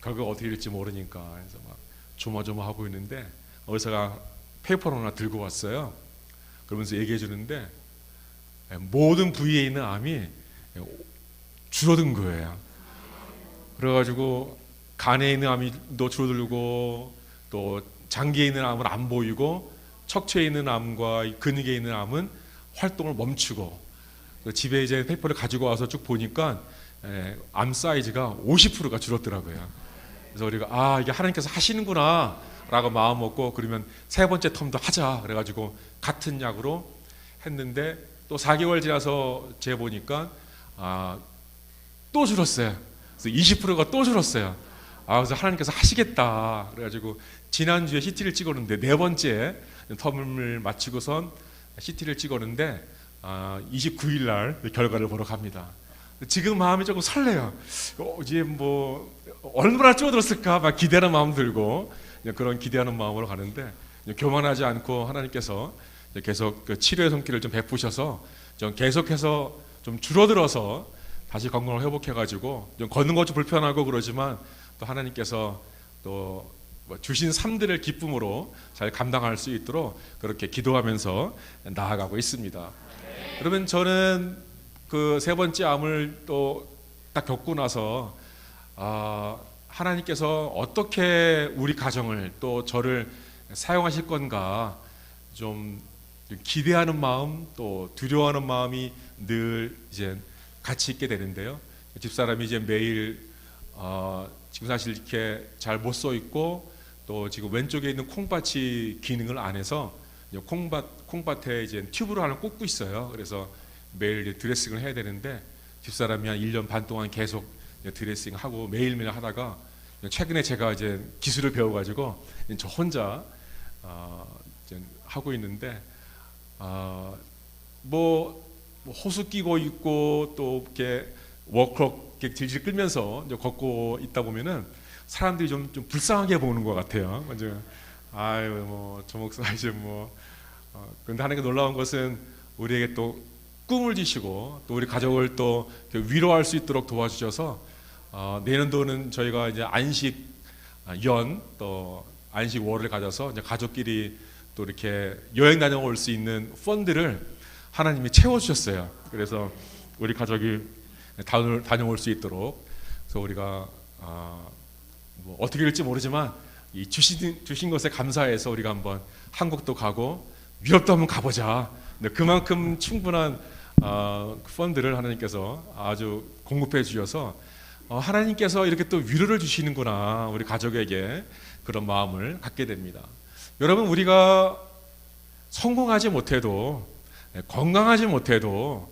결과가 어떻게 될지 모르니까, 그래서 막 조마조마하고 있는데 의사가 페이퍼를 하나 들고 왔어요. 그러면서 얘기해 주는데 모든 부위에 있는 암이 줄어든 거예요. 그래가지고 간에 있는 암이 또 줄어들고, 또 장기에 있는 암은 안 보이고, 척추에 있는 암과 근육에 있는 암은 활동을 멈추고, 집에 이제 페이퍼를 가지고 와서 쭉 보니까 암 사이즈가 50%가 줄었더라고요. 그래서 우리가 이게 하나님께서 하시는구나 라고 마음 먹고, 그러면 3번째 텀도 하자 그래가지고 같은 약으로 했는데, 또 4개월 지나서 재보니까 또 줄었어요. 그래서 20%가 또 줄었어요. 그래서 하나님께서 하시겠다 그래가지고 지난주에 CT를 찍었는데, 4번째 텀을 마치고선 CT를 찍었는데 29일 날 결과를 보러 갑니다. 지금 마음이 조금 설레요. 이제 뭐 얼마나 줄어들었을까 막 기대하는 마음 들고, 그런 기대하는 마음으로 가는데, 교만하지 않고 하나님께서 계속 그 치료의 손길을 좀 베푸셔서 좀 계속해서 좀 줄어들어서 다시 건강을 회복해가지고, 좀 걷는 것도 불편하고 그러지만 또 하나님께서 또 주신 삶들을 기쁨으로 잘 감당할 수 있도록 그렇게 기도하면서 나아가고 있습니다. 그러면 저는 그 3번째 암을 또 딱 겪고 나서 하나님께서 어떻게 우리 가정을, 또 저를 사용하실 건가 좀 기대하는 마음, 또 두려워하는 마음이 늘 이제 같이 있게 되는데요. 집사람이 이제 매일 지금 사실 이렇게 잘 못 써 있고, 또 지금 왼쪽에 있는 콩밭이 기능을 안 해서 콩밭에 이제 튜브를 하나 꽂고 있어요. 그래서 매일 드레싱을 해야 되는데, 집사람이 한 1년 반 동안 계속 드레싱하고 매일매일 하다가 최근에 제가 이제 기술을 배워가지고 저 혼자 이제 하고 있는데, 뭐 호수 끼고 있고 또 이렇게 워크럭 이렇게 질질 끌면서 이제 걷고 있다 보면은 사람들이 좀 불쌍하게 보는 것 같아요. 먼저 뭐 저 목사 이제 뭐 근데 하나님께 놀라운 것은 우리에게 또 꿈을 주시고 또 우리 가족을 또 위로할 수 있도록 도와주셔서 내년도는 저희가 이제 안식연 또 안식월을 가져서 이제 가족끼리 또 이렇게 여행 다녀올 수 있는 펀드를 하나님이 채워주셨어요. 그래서 우리 가족이 다녀올 수 있도록, 그래서 우리가 뭐 어떻게 될지 모르지만 이 주신 것에 감사해서 우리가 한번 한국도 가고 유럽도 한번 가보자. 그만큼 충분한 펀드를 하나님께서 아주 공급해 주셔서 하나님께서 이렇게 또 위로를 주시는구나, 우리 가족에게 그런 마음을 갖게 됩니다. 여러분, 우리가 성공하지 못해도, 건강하지 못해도,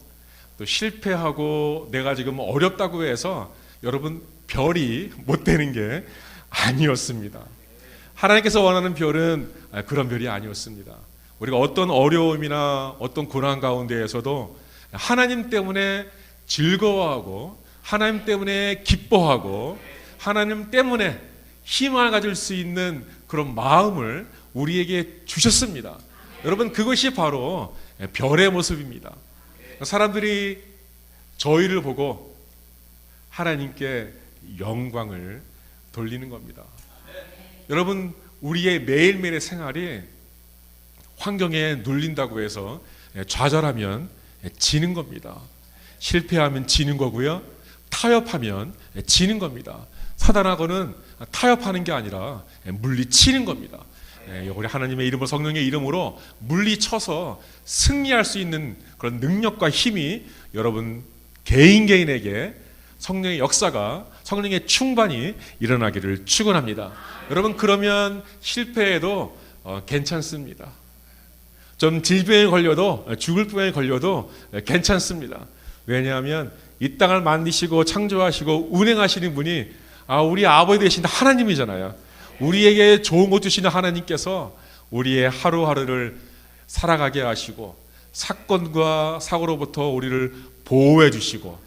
또 실패하고 내가 지금 어렵다고 해서 여러분 별이 못 되는 게 아니었습니다. 하나님께서 원하는 별은 그런 별이 아니었습니다. 우리가 어떤 어려움이나 어떤 고난 가운데에서도 하나님 때문에 즐거워하고 하나님 때문에 기뻐하고 하나님 때문에 희망을 가질 수 있는 그런 마음을 우리에게 주셨습니다. 여러분, 그것이 바로 별의 모습입니다. 사람들이 저희를 보고 하나님께 영광을 돌리는 겁니다. 여러분, 우리의 매일매일의 생활이 환경에 눌린다고 해서 좌절하면 지는 겁니다. 실패하면 지는 거고요, 타협하면 지는 겁니다. 사단하고는 타협하는 게 아니라 물리치는 겁니다. 우리 하나님의 이름으로, 성령의 이름으로 물리쳐서 승리할 수 있는 그런 능력과 힘이 여러분 개인에게 성령의 역사가, 성령의 충만이 일어나기를 축원합니다. 여러분, 그러면 실패해도 괜찮습니다. 좀 질병에 걸려도, 죽을 병에 걸려도 괜찮습니다. 왜냐하면 이 땅을 만드시고 창조하시고 운행하시는 분이 우리 아버지 되신 하나님이잖아요. 우리에게 좋은 것 주시는 하나님께서 우리의 하루하루를 살아가게 하시고 사건과 사고로부터 우리를 보호해 주시고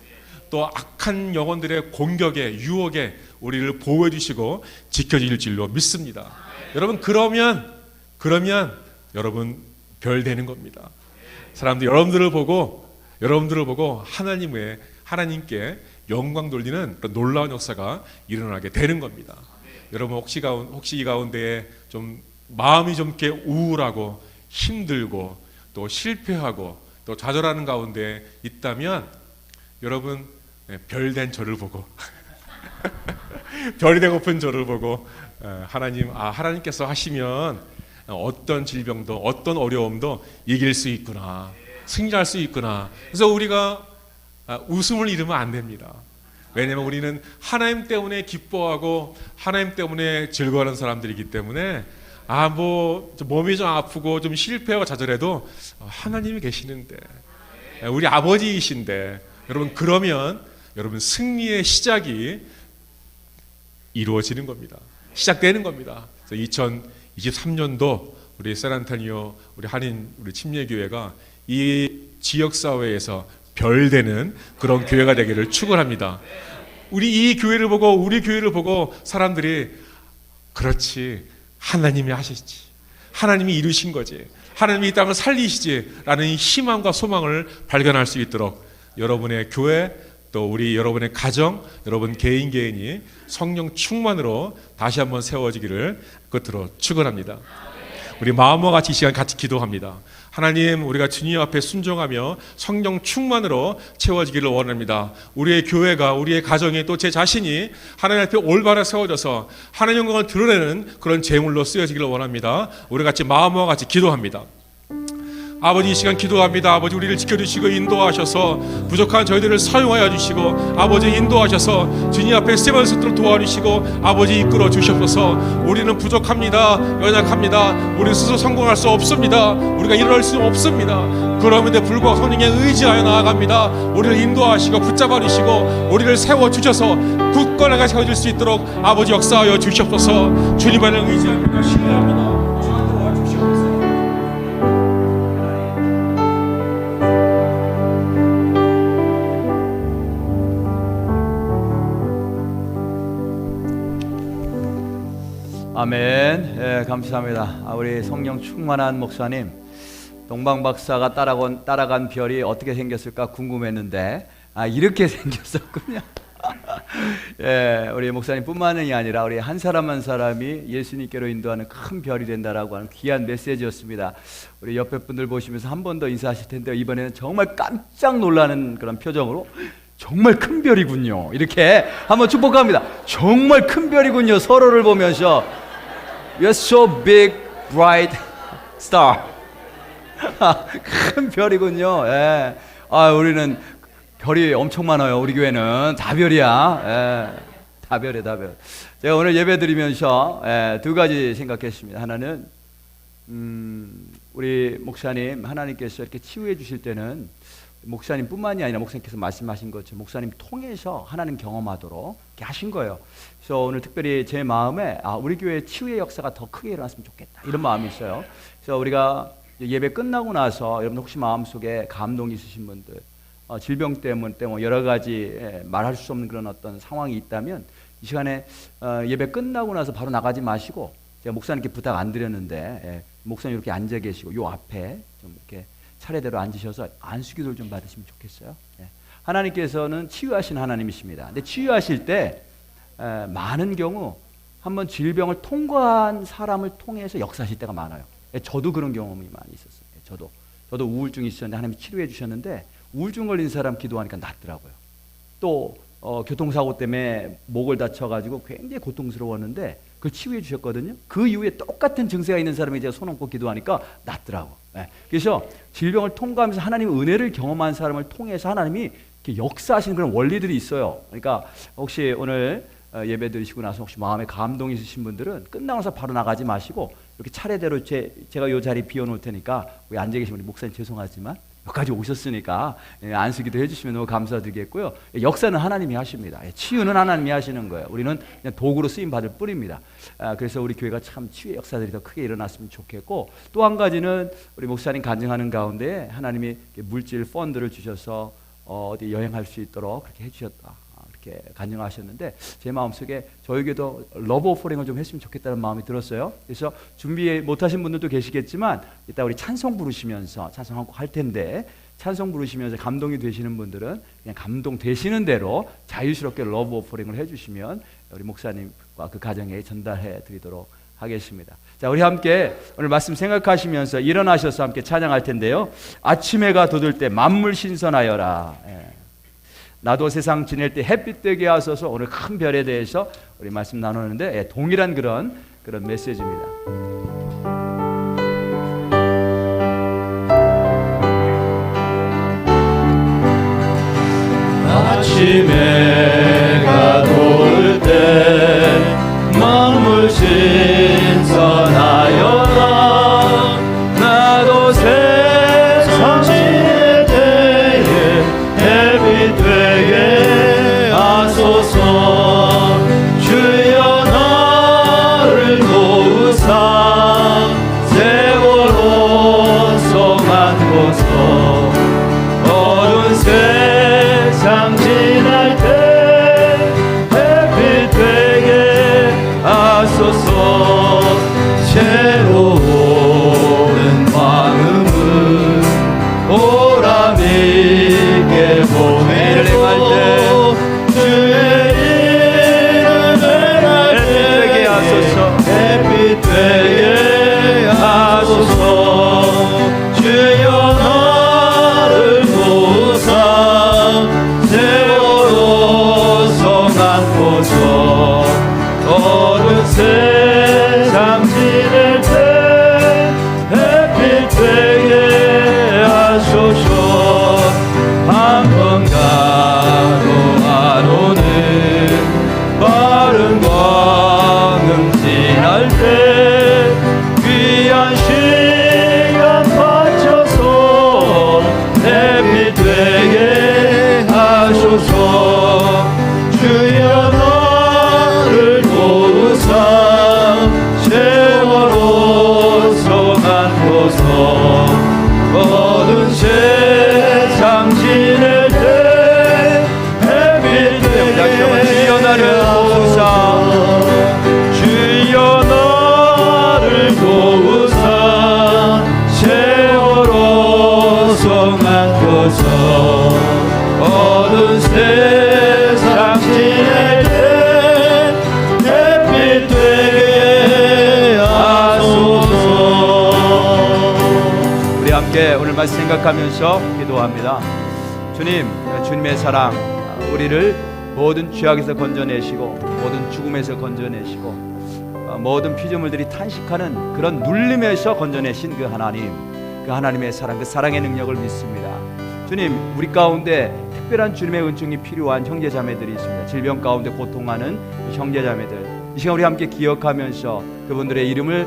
또 악한 영혼들의 공격에, 유혹에 우리를 보호해 주시고 지켜주실 줄로 믿습니다. 여러분, 그러면 여러분 별 되는 겁니다. 사람들 여러분들을 보고 하나님께 영광 돌리는 그런 놀라운 역사가 일어나게 되는 겁니다. 여러분, 혹시 이 가운데에 좀 마음이 좀 이렇게 우울하고 힘들고 또 실패하고 또 좌절하는 가운데 있다면 여러분, 별된 저를 보고 별이 되고픈 저를 보고 하나님께서 하시면 어떤 질병도 어떤 어려움도 이길 수 있구나, 승리할 수 있구나. 그래서 우리가 웃음을 잃으면 안 됩니다. 왜냐하면 우리는 하나님 때문에 기뻐하고 하나님 때문에 즐거워하는 사람들이기 때문에 몸이 좀 아프고 좀 실패하고 좌절해도 하나님이 계시는데, 우리 아버지이신데, 여러분, 그러면 여러분 승리의 시작이 이루어지는 겁니다. 시작되는 겁니다. 2023년도 우리 샌안토니오, 우리 한인, 우리 침례교회가 이 지역사회에서 별되는 그런 교회가 되기를 축원합니다. 우리 교회를 보고 사람들이 그렇지, 하나님이 하시지, 하나님이 이루신 거지, 하나님이 이 땅을 살리시지 라는 희망과 소망을 발견할 수 있도록 여러분의 교회, 또 여러분의 가정, 여러분 개인이 성령 충만으로 다시 한번 세워지기를 끝으로 축원합니다. 우리 마음과 같이 이 시간 같이 기도합니다. 하나님, 우리가 주님 앞에 순종하며 성령 충만으로 채워지기를 원합니다. 우리의 교회가, 우리의 가정이, 또 제 자신이 하나님 앞에 올바로 세워져서 하나님 영광을 드러내는 그런 제물로 쓰여지기를 원합니다. 우리 같이 마음과 같이 기도합니다. 아버지, 이 시간 기도합니다. 아버지, 우리를 지켜주시고 인도하셔서 부족한 저희들을 사용하여 주시고, 아버지 인도하셔서 주님 앞에 세번 수 있도록 도와주시고, 아버지 이끌어 주셔서 우리는 부족합니다. 연약합니다. 우리는 스스로 성공할 수 없습니다. 우리가 일어날 수 없습니다. 그럼에도 불구하고 성령에 의지하여 나아갑니다. 우리를 인도하시고 붙잡아 주시고 우리를 세워주셔서 굳건하게 세워질 수 있도록 아버지 역사하여 주시옵소서. 주님만을 의지합니다. 신뢰합니다. 아멘. 감사합니다. 우리 성령 충만한 목사님, 동방 박사가 따라간 별이 어떻게 생겼을까 궁금했는데 이렇게 생겼었군요. 예, 우리 목사님뿐만이 아니라 우리 한 사람 한 사람이 예수님께로 인도하는 큰 별이 된다라고 하는 귀한 메시지였습니다. 우리 옆에 분들 보시면서 한 번 더 인사하실 텐데요. 이번에는 정말 깜짝 놀라는 그런 표정으로 정말 큰 별이군요. 이렇게 한번 축복합니다. 정말 큰 별이군요. 서로를 보면서 You're so big, bright star. 큰 별이군요. 예. 우리는 별이 엄청 많아요. 우리 교회는 다 별이야. 예. 다 별이야, 다 별. 제가 오늘 예배 드리면서 두 가지 생각했습니다. 하나는 우리 목사님 하나님께서 이렇게 치유해 주실 때는 목사님뿐만이 아니라 목사님께서 말씀하신 것처럼 목사님 통해서 하나님 경험하도록 이렇게 하신 거예요. 그래서 오늘 특별히 제 마음에 우리 교회 치유의 역사가 더 크게 일어났으면 좋겠다 이런 마음이 있어요. 그래서 우리가 예배 끝나고 나서 여러분 혹시 마음속에 감동이 있으신 분들 질병 때문에 여러 가지 말할 수 없는 그런 어떤 상황이 있다면 이 시간에 예배 끝나고 나서 바로 나가지 마시고 제가 목사님께 부탁 안 드렸는데 목사님 이렇게 앉아 계시고 요 앞에 좀 이렇게 차례대로 앉으셔서 안수기도를 좀 받으시면 좋겠어요. 하나님께서는 치유하신 하나님이십니다. 근데 치유하실 때 많은 경우 한번 질병을 통과한 사람을 통해서 역사하실 때가 많아요. 저도 그런 경험이 많이 있었어요. 저도 우울증이 있었는데 하나님이 치료해 주셨는데 우울증 걸린 사람 기도하니까 낫더라고요. 또 교통사고 때문에 목을 다쳐가지고 굉장히 고통스러웠는데 그걸 치유해 주셨거든요. 그 이후에 똑같은 증세가 있는 사람이 제가 손 얹고 기도하니까 낫더라고. 그래서 질병을 통과하면서 하나님의 은혜를 경험한 사람을 통해서 하나님이 이렇게 역사하시는 그런 원리들이 있어요. 그러니까 혹시 오늘 예배 드리시고 나서 혹시 마음에 감동이 있으신 분들은 끝나고 나서 바로 나가지 마시고 이렇게 차례대로 제가 이 자리 비워놓을 테니까 우리 앉아 계신 우리 목사님 죄송하지만 여기까지 오셨으니까 안수기도 해주시면 너무 감사드리겠고요. 역사는 하나님이 하십니다. 치유는 하나님이 하시는 거예요. 우리는 그냥 도구로 쓰임 받을 뿐입니다. 그래서 우리 교회가 참 치유의 역사들이 더 크게 일어났으면 좋겠고 또 한 가지는 우리 목사님 간증하는 가운데 하나님이 물질 펀드를 주셔서 어디 여행할 수 있도록 그렇게 해주셨다. 이렇게 간증하셨는데 제 마음속에 저에게도 러브 오퍼링을 좀 했으면 좋겠다는 마음이 들었어요. 그래서 준비 못하신 분들도 계시겠지만 이따 우리 찬송 부르시면서 찬송하고 할 텐데 찬송 부르시면서 감동이 되시는 분들은 그냥 감동 되시는 대로 자유스럽게 러브 오퍼링을 해주시면 우리 목사님과 그 가정에 전달해 드리도록 하겠습니다. 자, 우리 함께 오늘 말씀 생각하시면서 일어나셔서 함께 찬양할 텐데요. 아침 해가 돋을 때 만물 신선하여라. 나도 세상 지낼 때 햇빛 되게 하소서. 오늘 큰 별에 대해서 우리 말씀 나누는데 동일한 그런 메시지입니다. 아침 해가 돋을 때 만물 신선하여라. 나도 세상 지낼 때에 햇빛 되게 하소서. 주여 나를 도우사 세월호 성안고서 어두운 세상 지날 때 햇빛 되게 하소서. 새로운 마음을 오라비게 보내고 주의 이름을 햇빛 되게 하소서. 햇빛 되게 하소서. 주여 나를 도우사 세월호 성안고서 어두운 세상 지낼 때 햇빛 되게 하소서. 한 번 가도 안 오는 빠른 광음 지날 때 귀한 시간 바쳐서 햇빛 되게 하소서. 주여 나를 도우사 세월호 성안고서 어두운 세상 지낼 때 햇빛 되게 주여 나를 도우사. 주여 나를 도우사 세월호 하소서. 어두운 세상 지낼 때 햇빛 되게 하소서. 우리 함께 오늘 말씀 생각하면서 기도합니다. 주님, 주님의 사랑 우리를 모든 죄악에서 건져내시고 모든 죽음에서 건져내시고 모든 피조물들이 탄식하는 그런 눌림에서 건져내신 그 하나님, 그 하나님의 사랑, 그 사랑의 능력을 믿습니다. 주님, 우리 가운데 특별한 주님의 은총이 필요한 형제자매들이 있습니다. 질병 가운데 고통하는 형제자매들, 이 시간 우리 함께 기억하면서 그분들의 이름을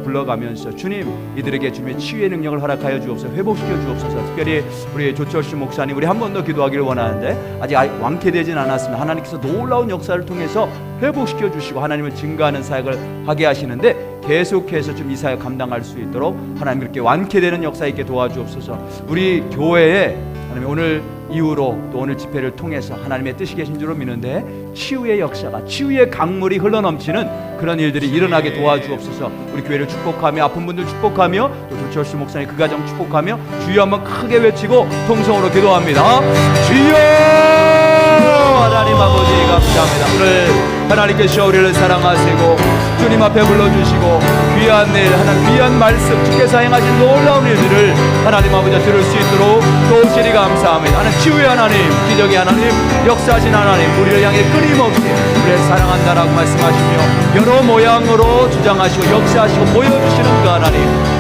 불러가면서 주님, 이들에게 주님의 치유의 능력을 허락하여 주옵소서. 회복시켜 주옵소서. 특별히 우리 조철수 목사님, 우리 한 번 더 기도하기를 원하는데 아직 완쾌되진 않았습니다. 하나님께서 놀라운 역사를 통해서 회복시켜 주시고 하나님을 증거하는 사역을 하게 하시는데 계속해서 좀 이 사역 감당할 수 있도록 하나님 이렇게 완쾌되는 역사 있게 도와주옵소서. 우리 교회에 하나님 오늘 이후로 또 오늘 집회를 통해서 하나님의 뜻이 계신 줄로 믿는데 치유의 역사가, 치유의 강물이 흘러넘치는 그런 일들이 일어나게 도와주옵소서. 우리 교회를 축복하며 아픈 분들 축복하며 또 조철수 목사님 그 가정 축복하며 주여 한번 크게 외치고 통성으로 기도합니다. 주여! 하나님 아버지 감사합니다. 오늘 하나님께서 우리를 사랑하시고 주님 앞에 불러주시고 귀한 일, 하나님 귀한 말씀, 주께서 행하신 놀라운 일들을 하나님 아버지 들을 수 있도록 도우시니 감사합니다. 하나님 치유의 하나님, 기적의 하나님, 역사하신 하나님, 우리를 향해 끊임없이 우리를 사랑한다라고 말씀하시며 여러 모양으로 주장하시고 역사하시고 보여주시는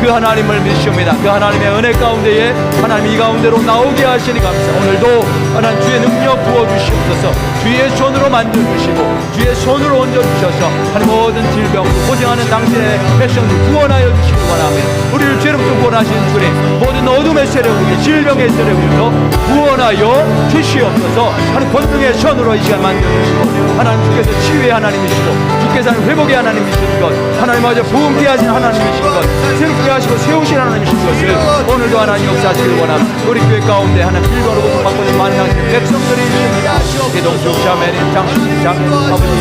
그 하나님을 믿습니다. 그 하나님의 은혜 가운데에 하나님 이 가운데로 나오게 하시니 감사합니다. 오늘도 하나님 주의 능력 부어주시옵소서. 주의 손으로 만져주시고 주의 손으로 얹어주셔서 하나님 모든 질병 고생하는 당신의 백성들 구원하여 주시기 원합니다. 우리를 죄로부터 구원하시는 주님, 모든 어둠의 세력을, 질병의 세력을 구원하여 주시옵소서. 하나님 권능의 손으로 이 시간 만져주시고 하나님 주께서 치유의 하나님이시고 주께서 회복의 하나님이신 것, 하나님 아버지 부흥케 하신 하나님이신 것, 새롭게 하시고 세우신 하나님이신 것을 오늘도 하나님 역사하시길 원합니다. 우리 교회 가운데 하나님 질병으로 고통받고 있는 많은 백성들이 있습니다. 대동쪽 자매님, 장수님, 자매, 아버지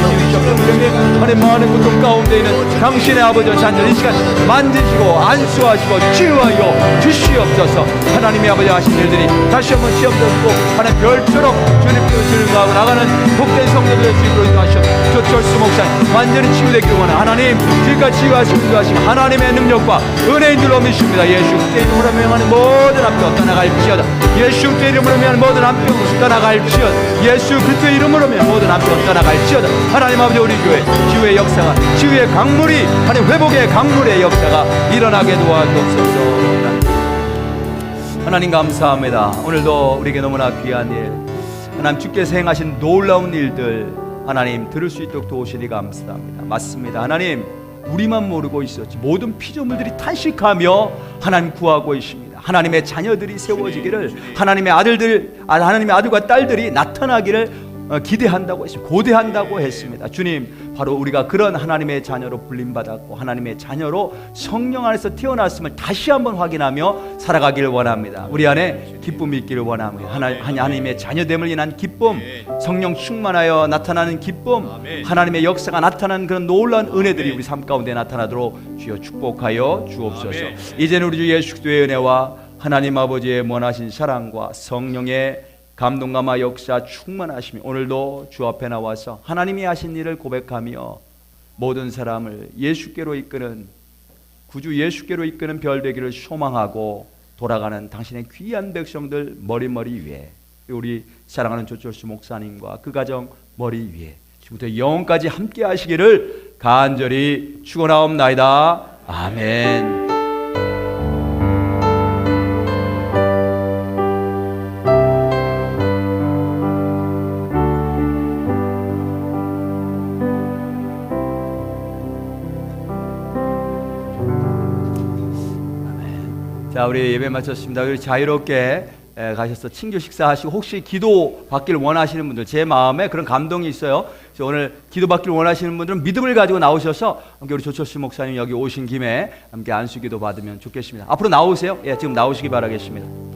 하나님 많은 고통 가운데 있는 당신의 아버지와 자녀 이 시간 만지시고 안수하시고 치유하여 주시옵소서. 하나님의 아버지 하신 일들이 다시 한번 시험되고 하나님 별처럼 주님께로 증거하고 나가는 복된 성도들의 주님으로 인도하시옵소서. 조철수 목사님 완전히 치유되기를 원하는 하나님, 지금까지 치유하시고 인도하시고 하나님의 능력과 은혜인 줄로 믿습니다. 예수 그리스도의 이름으로 명하는 모든 암병 떠나갈지어다. 예수 그리스도의 이름으로 명하는 모든 암병 떠나갈지어다. 예수 그리스도의 이름으로 명하는 모든 암병 떠나갈지어다. 하나님 아버지 우리 교회 치유의 역사가, 치유의 강물이 하나님 회복의 강물의 역사가 일어나게 도와주옵소서. 하나님 감사합니다. 오늘도 우리에게 너무나 귀한 일, 하나님 주께서 행하신 놀라운 일들 하나님 들을 수 있도록 도우시니 감사합니다. 맞습니다. 하나님 우리만 모르고 있었지 모든 피조물들이 탄식하며 하나님 구하고 있습니다. 하나님의 자녀들이 세워지기를, 하나님의 아들과 딸들이 나타나기를 기대한다고 했습니다. 고대한다고 했습니다. 주님, 바로 우리가 그런 하나님의 자녀로 불림받았고 하나님의 자녀로 성령 안에서 태어났음을 다시 한번 확인하며 살아가기를 원합니다. 우리 안에 기쁨이 있기를 원합니다. 하나님의 자녀됨을 인한 기쁨, 성령 충만하여 나타나는 기쁨, 하나님의 역사가 나타나는 그런 놀라운 은혜들이 우리 삶 가운데 나타나도록 주여 축복하여 주옵소서. 이제는 우리 주 예수 그리스도의 은혜와 하나님 아버지의 원하신 사랑과 성령의 감동감화 역사 충만하시며 오늘도 주 앞에 나와서 하나님이 하신 일을 고백하며 모든 사람을 예수께로 이끄는 구주 예수께로 이끄는 별되기를 소망하고 돌아가는 당신의 귀한 백성들 머리 위에, 우리 사랑하는 조철수 목사님과 그 가정 머리 위에 지금부터 영원까지 함께 하시기를 간절히 축원하옵나이다. 아멘. 자, 우리 예배 마쳤습니다. 우리 자유롭게 가셔서 친교 식사하시고 혹시 기도 받기를 원하시는 분들, 제 마음에 그런 감동이 있어요. 그래서 오늘 기도 받기를 원하시는 분들은 믿음을 가지고 나오셔서 함께 우리 조철수 목사님 여기 오신 김에 함께 안수기도 받으면 좋겠습니다. 앞으로 나오세요. 예, 지금 나오시기 바라겠습니다.